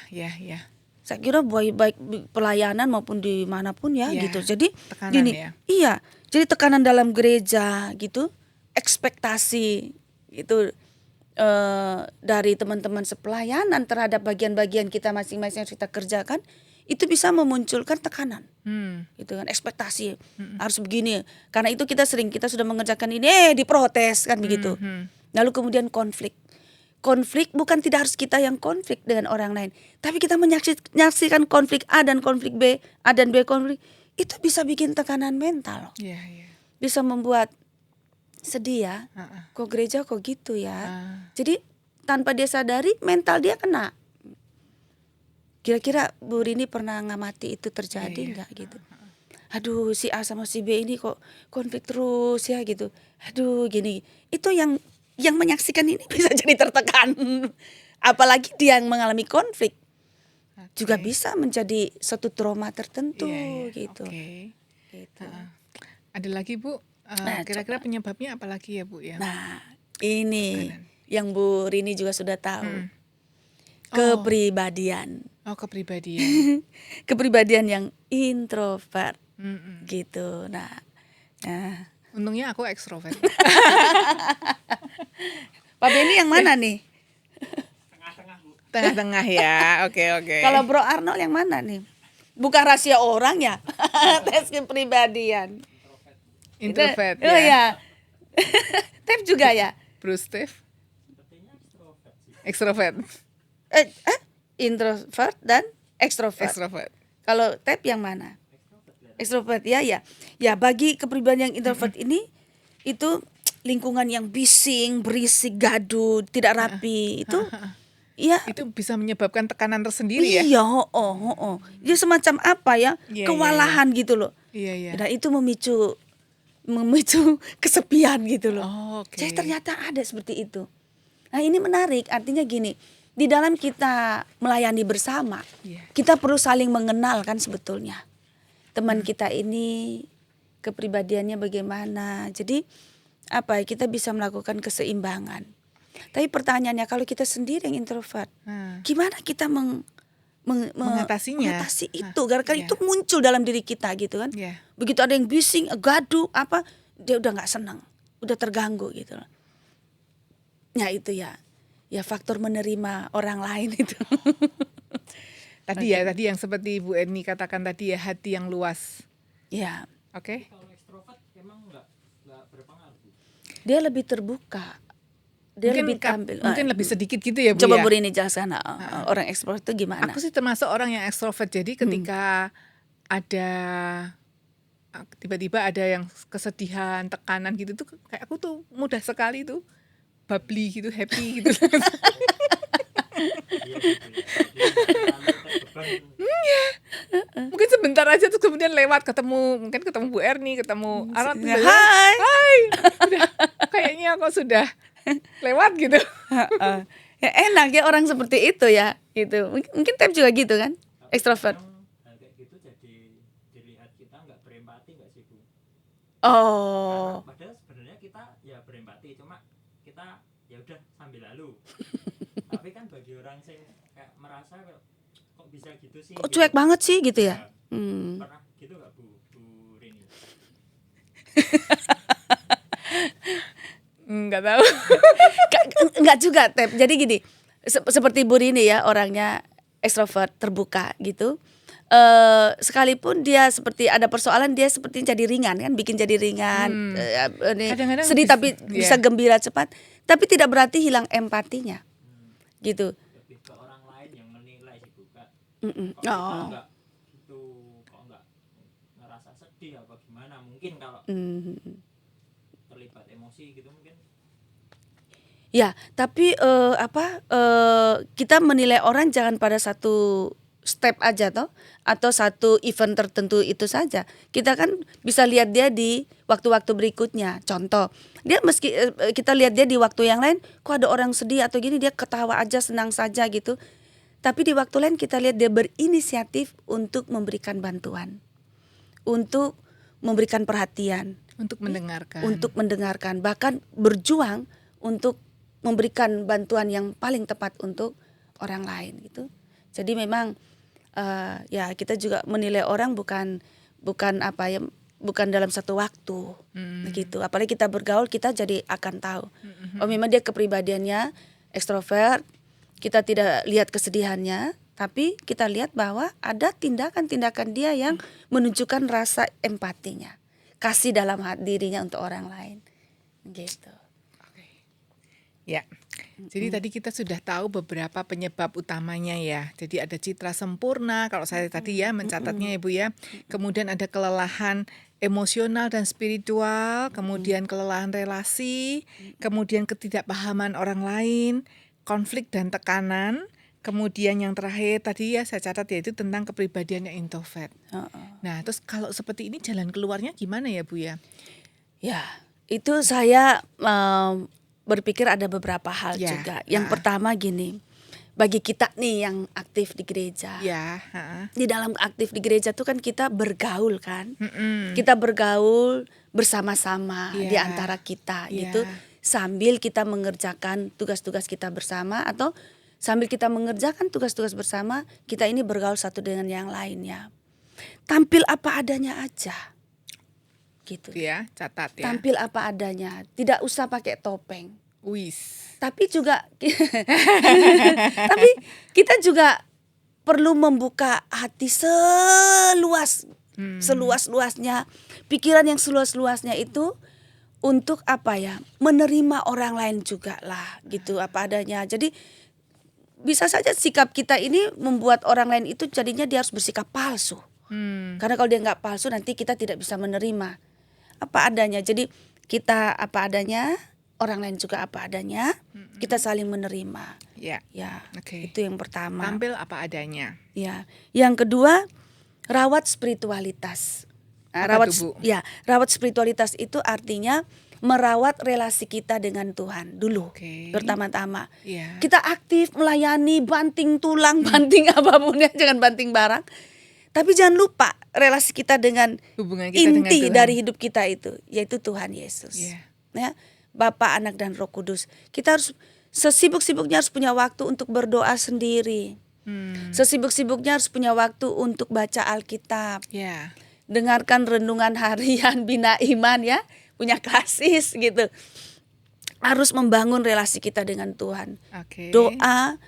B: Saya kira baik pelayanan maupun dimanapun ya
A: Iya,
B: gitu. Jadi
A: tekanan
B: gini,
A: ya.
B: iya. Jadi tekanan dalam gereja gitu ekspektasi itu dari teman-teman sepelayanan terhadap bagian-bagian kita masing-masing yang kita kerjakan, itu bisa memunculkan tekanan. Gitu kan, ekspektasi harus begini. Karena itu kita sudah mengerjakan ini diprotes kan begitu. Lalu kemudian konflik bukan tidak harus kita yang konflik dengan orang lain, tapi kita menyaksikan konflik A dan konflik B, A dan B konflik, itu bisa bikin tekanan mental loh. Bisa membuat sedih ya. Kok gereja kok gitu ya. Jadi tanpa dia sadari mental dia kena. Kira-kira Bu Rini pernah ngamati itu terjadi enggak gitu? Aduh, si A sama si B ini kok konflik terus ya gitu. Aduh, gini. Itu yang menyaksikan ini bisa jadi tertekan. Apalagi dia yang mengalami konflik. Juga bisa menjadi suatu trauma tertentu gitu. Gitu.
A: Ada lagi Bu, kira-kira penyebabnya apa lagi ya Bu ya?
B: Nah, ini yang Bu Rini juga sudah tahu. Kepribadian.
A: Kepribadian.
B: Kepribadian yang introvert. Gitu. Nah.
A: Untungnya aku ekstrovert.
B: Pak Benny yang mana nih?
C: Tengah-tengah Bu.
A: Tengah-tengah ya. Oke.
B: Kalau Bro Arnold yang mana nih? Bukan rahasia orang ya. Tes kepribadian.
A: Introvert
B: Oh ya. Tep juga ya.
A: Bruce Steve.
C: Sepertinya ekstrovert sih.
A: Ekstrovert.
B: Introvert dan ekstrovert.
A: Ekstrovert.
B: Kalau Tep yang mana? Ekstrovert ya. Ya, bagi kepribadian yang introvert ini itu lingkungan yang bising, berisik, gaduh, tidak rapi itu ya
A: Itu bisa menyebabkan tekanan tersendiri ya.
B: iya, Jadi semacam apa ya?
A: Iya,
B: kewalahan gitu loh.
A: Iya.
B: Dan itu memicu kesepian gitu loh.
A: Oke.
B: Jadi ternyata ada seperti itu. Nah, ini menarik, artinya gini, di dalam kita melayani bersama, kita perlu saling mengenal kan sebetulnya. Teman kita ini kepribadiannya bagaimana. Jadi kita bisa melakukan keseimbangan. Tapi pertanyaannya kalau kita sendiri yang introvert, gimana kita
A: mengatasi
B: itu? Gara-gara itu muncul dalam diri kita gitu kan. Begitu ada yang bising, gaduh, dia udah nggak senang, udah terganggu gitu loh. Ya itu ya faktor menerima orang lain itu.
A: Tadi yang seperti Bu Eni katakan tadi ya, hati yang luas.
B: Ya.
A: Oke.
C: Kalau ekstrovert emang nggak berpengaruh.
B: Dia lebih terbuka. Dia
A: mungkin
B: lebih tampil.
A: Mungkin lebih sedikit gitu ya Bu
B: Coba
A: ya.
B: Bu Rini jelaskan orang ekstrovert itu gimana?
A: Aku sih termasuk orang yang ekstrovert. Jadi ketika ada tiba-tiba ada yang kesedihan, tekanan gitu tuh kayak aku tuh mudah sekali tuh bubbly gitu, happy gitu. Mungkin sebentar aja tuh kemudian lewat ketemu Bu Erni, ketemu Arnold. Hai. Udah, kayaknya kok sudah lewat gitu.
B: Ya enak ya orang seperti itu ya gitu. Mungkin Tep juga gitu kan, ekstrovert.
C: Kayak gitu jadi dilihat kita nggak berempati nggak sih Bu?
B: Oh.
C: Padahal sebenarnya kita ya berempati, cuma kita ya udah sambil lalu. Tapi kan bagi orang sing kayak merasa kok bisa gitu sih.
B: Kok cuek banget sih gitu ya?
C: Pernah gitu nggak Bu Rini?
A: Enggak tahu.
B: Enggak juga Tep. Jadi gini, seperti Bu Rini ya orangnya ekstrovert, terbuka gitu. Sekalipun dia seperti ada persoalan, dia seperti jadi ringan kan, bikin jadi ringan.
A: Kadang-kadang
B: sedih tapi bisa gembira cepat. Tapi tidak berarti hilang empatinya. Gitu.
C: Lebih ke orang lain yang menilai sih Bu Kak. Kok nggak gitu, kok nggak ngerasa sedih apa gimana? Mungkin kalau terlibat emosi gitu mungkin.
B: Ya, tapi kita menilai orang jangan pada satu step aja toh, atau satu event tertentu itu saja. Kita kan bisa lihat dia di waktu-waktu berikutnya. Contoh, dia meski kita lihat dia di waktu yang lain, kok ada orang sedih atau gini dia ketawa aja, senang saja gitu. Tapi di waktu lain kita lihat dia berinisiatif untuk memberikan bantuan, untuk memberikan perhatian,
A: untuk mendengarkan,
B: bahkan berjuang untuk memberikan bantuan yang paling tepat untuk orang lain gitu. Jadi memang ya kita juga menilai orang bukan bukan dalam satu waktu, begitu. Apalagi kita bergaul, kita jadi akan tahu. Oh, memang dia kepribadiannya ekstrovert, kita tidak lihat kesedihannya, tapi kita lihat bahwa ada tindakan-tindakan dia yang menunjukkan rasa empatinya, kasih dalam dirinya untuk orang lain, gitu.
A: Oke. Ya. Jadi tadi kita sudah tahu beberapa penyebab utamanya ya. Jadi ada citra sempurna kalau saya tadi ya mencatatnya ya Bu ya. Kemudian ada kelelahan emosional dan spiritual, kemudian kelelahan relasi, kemudian ketidakpahaman orang lain, konflik dan tekanan, kemudian yang terakhir tadi ya saya catat yaitu tentang kepribadiannya introvert. Nah, terus kalau seperti ini jalan keluarnya gimana ya Bu ya?
B: Ya, itu saya berpikir ada beberapa hal
A: Ya,
B: juga. Yang pertama gini, bagi kita nih yang aktif di gereja,
A: Ya,
B: di dalam aktif di gereja tuh kan kita bergaul kan,
A: Mm-mm.
B: kita bergaul bersama-sama
A: Ya.
B: di antara kita
A: Ya.
B: gitu, sambil kita mengerjakan tugas-tugas kita bersama atau sambil kita mengerjakan tugas-tugas bersama, kita ini bergaul satu dengan yang lainnya. Tampil apa adanya aja, gitu.
A: Ya, catat ya.
B: Tampil apa adanya, tidak usah pakai topeng.
A: Wis.
B: Tapi juga tapi kita juga perlu membuka hati seluas-luasnya, pikiran yang seluas-luasnya itu untuk apa ya? Menerima orang lain juga lah, gitu apa adanya. Jadi bisa saja sikap kita ini membuat orang lain itu jadinya dia harus bersikap palsu. Karena kalau dia nggak palsu nanti kita tidak bisa menerima apa adanya. Jadi kita apa adanya, orang lain juga apa adanya, kita saling menerima.
A: Ya.
B: Ya,
A: Oke.
B: itu yang pertama.
A: Tampil apa adanya.
B: Ya, yang kedua rawat spiritualitas. Nah,
A: Apa
B: rawat
A: tuh, Bu?
B: rawat spiritualitas itu artinya merawat relasi kita dengan Tuhan dulu.
A: Oke.
B: Pertama-tama.
A: Ya.
B: Kita aktif melayani, banting tulang, banting apapun ya, jangan banting barang. Tapi jangan lupa relasi kita dengan
A: Hubungan kita dengan
B: inti
A: Tuhan.
B: dari hidup kita itu, yaitu Tuhan Yesus.
A: Ya.
B: Ya, Bapa, Anak dan Roh Kudus. Kita harus sesibuk-sibuknya harus punya waktu untuk berdoa sendiri. Sesibuk-sibuknya harus punya waktu untuk baca Alkitab.
A: Ya.
B: Dengarkan renungan harian Bina Iman ya, punya kasis gitu. Harus membangun relasi kita dengan Tuhan.
A: Oke.
B: Doa,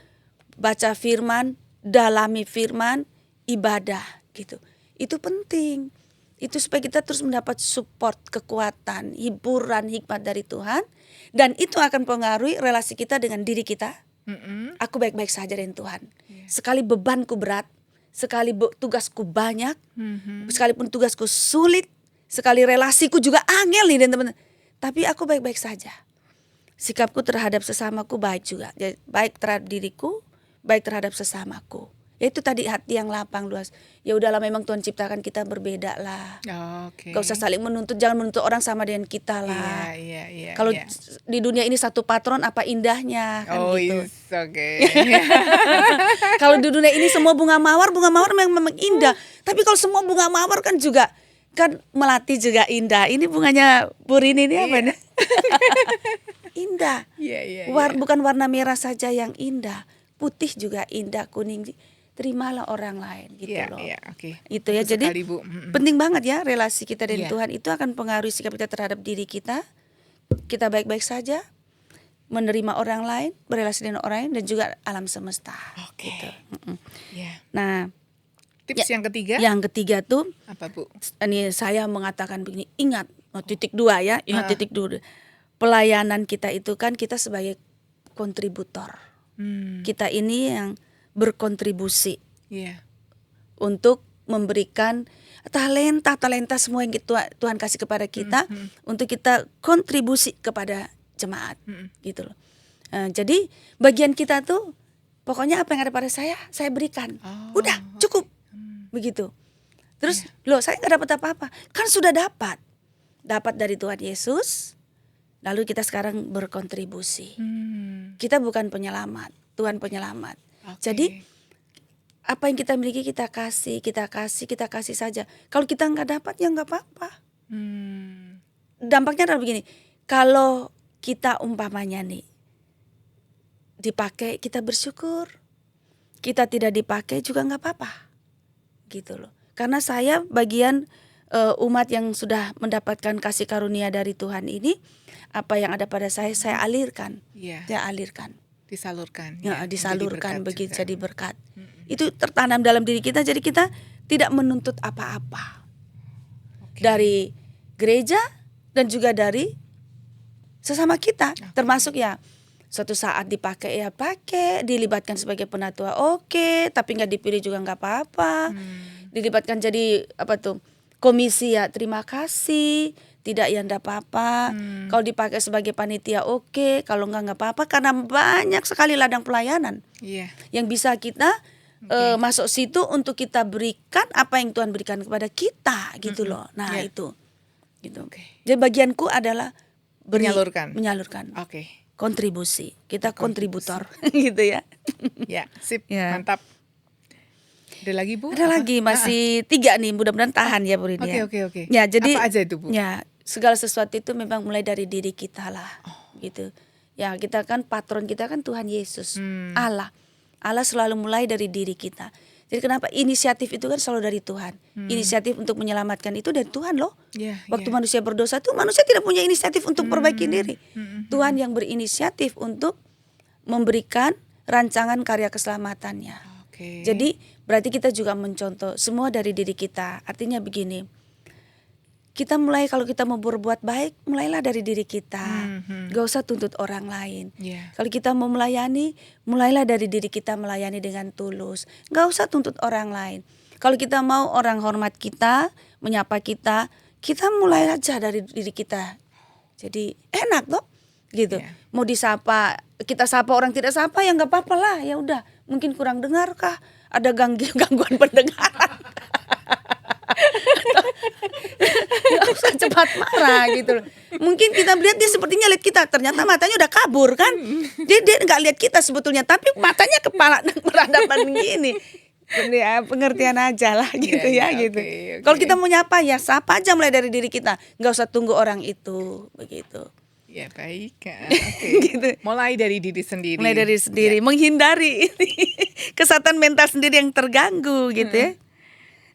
B: baca firman, dalami firman, ibadah gitu. Itu penting. Itu supaya kita terus mendapat support, kekuatan, hiburan, hikmat dari Tuhan. Dan itu akan mempengaruhi relasi kita dengan diri kita. Aku baik-baik saja dengan Tuhan. Sekali bebanku berat, sekali tugasku banyak, sekalipun tugasku sulit, sekali relasiku juga angel nih teman-teman. Tapi aku baik-baik saja. Sikapku terhadap sesamaku baik juga. Baik terhadap diriku, baik terhadap sesamaku. Yaitu tadi hati yang lapang luas. Ya udahlah, memang Tuhan ciptakan kita berbeda lah.
A: Oke.
B: Gak usah saling menuntut, jangan menuntut orang sama dengan kita lah.
A: Iya.
B: Kalau di dunia ini satu patron apa indahnya kan gitu.
A: Oke.
B: Kalau di dunia ini semua bunga mawar memang indah. Tapi kalau semua bunga mawar kan juga kan melati juga indah. Ini bunganya Bu Rini ini apa nih? Indah.
A: Iya.
B: Bukan warna merah saja yang indah, putih juga indah, kuning. Terimalah orang lain gitu loh.
A: Iya, oke.
B: Itu ya.
A: Bagus
B: Jadi
A: sekali, Bu.
B: penting banget ya relasi kita dengan
A: Iya.
B: Tuhan itu akan pengaruhi sikap kita terhadap diri kita. Kita baik-baik saja, menerima orang lain, berelasi dengan orang lain dan juga alam semesta.
A: Oke.
B: Gitu.
A: Iya.
B: Nah,
A: Tips yang ketiga
B: yang ketiga tuh
A: apa, Bu?
B: ini saya mengatakan begini, ingat titik 2 ya, ingat titik 2. Pelayanan kita itu kan kita sebagai kontributor. Kita ini yang berkontribusi
A: Iya.
B: untuk memberikan talenta semua yang Tuhan kasih kepada kita untuk kita kontribusi kepada jemaat gitu loh. Jadi bagian kita tuh pokoknya apa yang ada pada saya berikan. Udah cukup begitu. Terus loh saya nggak dapat apa-apa, kan sudah dapat dari Tuhan Yesus. Lalu kita sekarang berkontribusi. Kita bukan penyelamat, Tuhan penyelamat.
A: Oke.
B: Jadi apa yang kita miliki kita kasih saja. Kalau kita nggak dapat ya nggak apa-apa. Dampaknya adalah begini. Kalau kita umpamanya nih dipakai, kita bersyukur. Kita tidak dipakai juga nggak apa-apa. Gitu loh. Karena saya bagian umat yang sudah mendapatkan kasih karunia dari Tuhan ini, apa yang ada pada saya alirkan.
A: Iya.
B: Saya alirkan.
A: Disalurkan.
B: Ya,
A: ya,
B: disalurkan
A: menjadi
B: begitu
A: berkat
B: jadi
A: juga.
B: berkat. Itu tertanam dalam diri kita, jadi kita tidak menuntut apa-apa
A: Oke.
B: dari gereja dan juga dari sesama kita, termasuk ya suatu saat dipakai ya pakai, dilibatkan sebagai penatua oke, tapi nggak dipilih juga nggak apa-apa, dilibatkan jadi apa tuh komisi ya terima kasih, tidak ya nggak apa-apa, kalau dipakai sebagai panitia oke, kalau nggak apa-apa, karena banyak sekali ladang pelayanan
A: Iya.
B: yang bisa kita masuk situ untuk kita berikan apa yang Tuhan berikan kepada kita gitu loh. Nah
A: Yeah.
B: itu gitu.
A: Oke.
B: Jadi bagianku adalah
A: Menyalurkan.
B: menyalurkan
A: Oke.
B: kontribusi. Kita
A: Kontribusi.
B: kontributor gitu ya.
A: Ya, sip.
B: Ya.
A: Mantap. Ada lagi, Bu?
B: Ada
A: Apa?
B: lagi masih 3 nih, mudah-mudahan tahan ya Bu Rini.
A: Oke.
B: Ya jadi
A: Apa aja itu, Bu?
B: ya segala sesuatu itu memang mulai dari diri kita lah gitu. Ya kita kan patron kita kan Tuhan Yesus, Allah. Allah selalu mulai dari diri kita. Jadi kenapa inisiatif itu kan selalu dari Tuhan. Inisiatif untuk menyelamatkan itu dari Tuhan loh.
A: Iya,
B: Waktu
A: iya.
B: manusia berdosa tuh manusia tidak punya inisiatif untuk perbaiki diri. Tuhan yang berinisiatif untuk memberikan rancangan karya keselamatannya.
A: Oke.
B: Jadi berarti kita juga mencontoh semua dari diri kita. Artinya begini, kita mulai kalau kita mau berbuat baik, mulailah dari diri kita. Gak usah tuntut orang lain.
A: Iya.
B: Kalau kita mau melayani, mulailah dari diri kita melayani dengan tulus. Gak usah tuntut orang lain. Kalau kita mau orang hormat kita, menyapa kita mulai aja dari diri kita. Jadi enak toh, gitu.
A: Iya.
B: Mau disapa, kita sapa orang tidak sapa ya nggak apa-apa lah. Ya udah, mungkin kurang dengar kah? Ada gangguan pendengaran. Gak usah cepat marah gitu loh. Mungkin kita melihat dia sepertinya lihat kita, ternyata matanya udah kabur kan. Dia nggak lihat kita sebetulnya, tapi matanya kepala berhadapan begini. Ya, pengertian aja lah gitu
A: Iya,
B: ya gitu.
A: oke.
B: Kalau kita mau nyapa ya sapa aja mulai dari diri kita, nggak usah tunggu orang itu begitu.
A: Ya, baik. Oke.
B: Gitu.
A: Mulai dari diri sendiri.
B: Mulai dari sendiri, menghindari kesehatan mental sendiri yang terganggu gitu ya.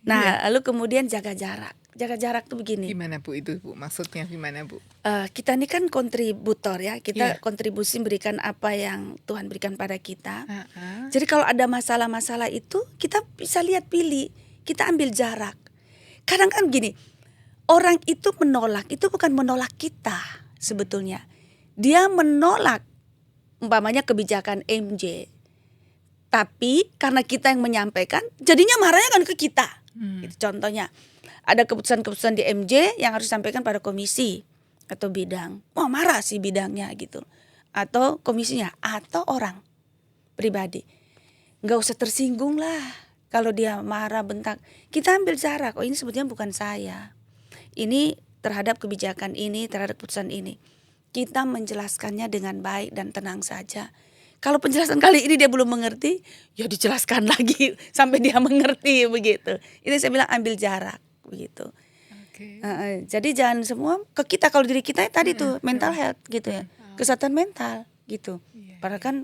B: Nah, lalu kemudian jaga jarak. Jaga jarak tuh begini.
A: Gimana, Bu, itu, Bu? Maksudnya gimana, Bu?
B: Kita ini kan kontributor ya, kita
A: Iya.
B: kontribusi berikan apa yang Tuhan berikan pada kita.
A: Ah.
B: Jadi kalau ada masalah-masalah itu kita bisa lihat pilih, kita ambil jarak. Kadang kan gini, orang itu menolak, itu bukan menolak kita sebetulnya. Dia menolak umpamanya kebijakan MJ. Tapi karena kita yang menyampaikan, jadinya marahnya kan ke kita. Gitu, contohnya, ada keputusan-keputusan di MJ yang harus disampaikan pada komisi atau bidang. Wah, marah sih bidangnya gitu. Atau komisinya, atau orang pribadi. Nggak usah tersinggung lah kalau dia marah bentak. Kita ambil jarak, oh ini sebetulnya bukan saya. Ini terhadap kebijakan ini, terhadap keputusan ini. Kita menjelaskannya dengan baik dan tenang saja. Kalau penjelasan kali ini dia belum mengerti, ya dijelaskan lagi sampai dia mengerti begitu. Ini saya bilang ambil jarak begitu.
A: Oke.
B: Jadi jangan semua ke kita, kalau diri kita tadi tuh mental health gitu ya, kesehatan mental gitu.
A: Iya,
B: Padahal kan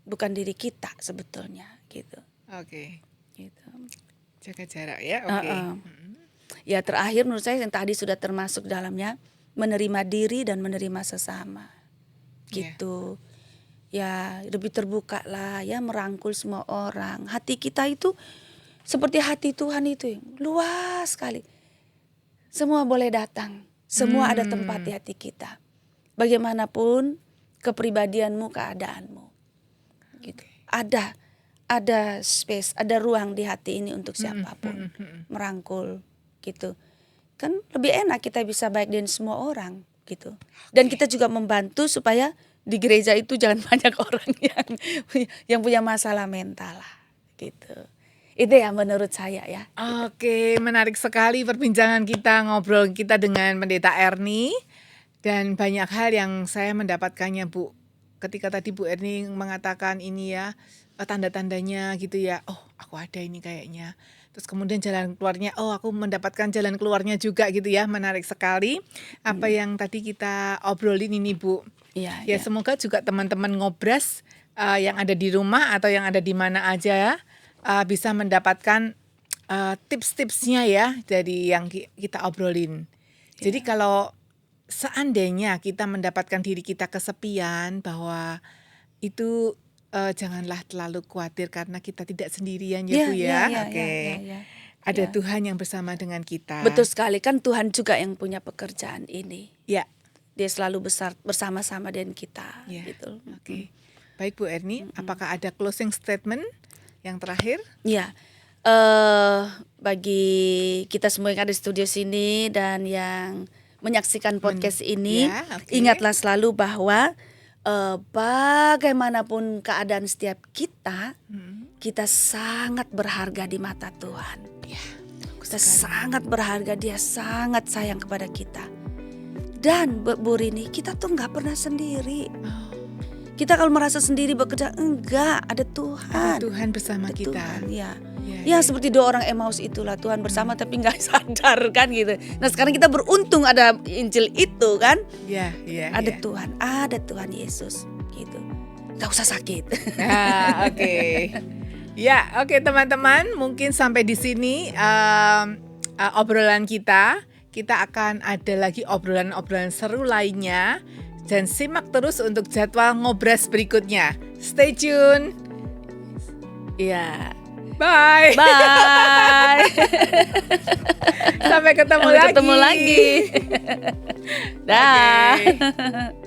B: bukan diri kita sebetulnya gitu.
A: Oke.
B: Gitu.
A: Jaga jarak ya. Oke.
B: Ya terakhir menurut saya yang tadi sudah termasuk dalamnya menerima diri dan menerima sesama
A: Iya.
B: gitu. Ya lebih terbuka lah ya, merangkul semua orang. Hati kita itu seperti hati Tuhan itu luas sekali. Semua boleh datang, semua ada tempat di hati kita. Bagaimanapun kepribadianmu, keadaanmu, gitu. Ada space, ada ruang di hati ini untuk siapapun, merangkul, gitu. Kan lebih enak kita bisa baik dengan semua orang, gitu. Dan kita juga membantu supaya di gereja itu jangan banyak orang yang punya masalah mental lah, gitu. Itu ya menurut saya ya.
A: Oke, menarik sekali perbincangan kita, ngobrol kita dengan Pendeta Erni. Dan banyak hal yang saya mendapatkannya, Bu. Ketika tadi Bu Erni mengatakan ini ya, tanda-tandanya gitu ya. Oh, aku ada ini kayaknya. Terus kemudian jalan keluarnya, oh aku mendapatkan jalan keluarnya juga gitu ya. Menarik sekali apa yang tadi kita obrolin ini, Bu.
B: Iya.
A: Ya, semoga juga teman-teman ngobras yang ada di rumah atau yang ada di mana aja bisa mendapatkan tips-tipsnya ya dari yang kita obrolin. Jadi kalau seandainya kita mendapatkan diri kita kesepian, bahwa itu janganlah terlalu khawatir karena kita tidak sendirian ya Bu ya. Oke. Ada
B: Ya.
A: Tuhan yang bersama dengan kita.
B: Betul sekali, kan Tuhan juga yang punya pekerjaan ini.
A: Ya.
B: Dia selalu bersama-sama dengan kita.
A: Ya.
B: Gitu.
A: Oke. Baik Bu Erni, apakah ada closing statement yang terakhir?
B: Ya, bagi kita semua yang ada di studio sini dan yang menyaksikan podcast ini,
A: ya, oke.
B: ingatlah selalu bahwa bagaimanapun keadaan setiap kita, kita sangat berharga di mata Tuhan.
A: Ya,
B: Kita sangat berharga, Dia sangat sayang kepada kita. Dan Bu Rini, kita tuh nggak pernah sendiri.
A: Oh,
B: Kita kalau merasa sendiri bekerja, enggak, ada Tuhan.
A: Tuhan bersama
B: Ada
A: kita.
B: Tuhan, ya.
A: Ya,
B: Ya seperti 2 orang Emmaus itulah, Tuhan bersama tapi nggak sadar kan gitu. Nah sekarang kita beruntung ada Injil itu kan.
A: ya.
B: Ada Tuhan Yesus gitu. Gak usah sakit.
A: Oke. Ya, oke teman-teman, mungkin sampai di sini obrolan kita. Kita akan ada lagi obrolan-obrolan seru lainnya. Dan simak terus untuk jadwal ngobras berikutnya. Stay tune.
B: Ya.
A: Bye.
B: Bye.
A: Sampai ketemu
B: Sampai
A: lagi.
B: ketemu lagi. Dah.
A: Oke.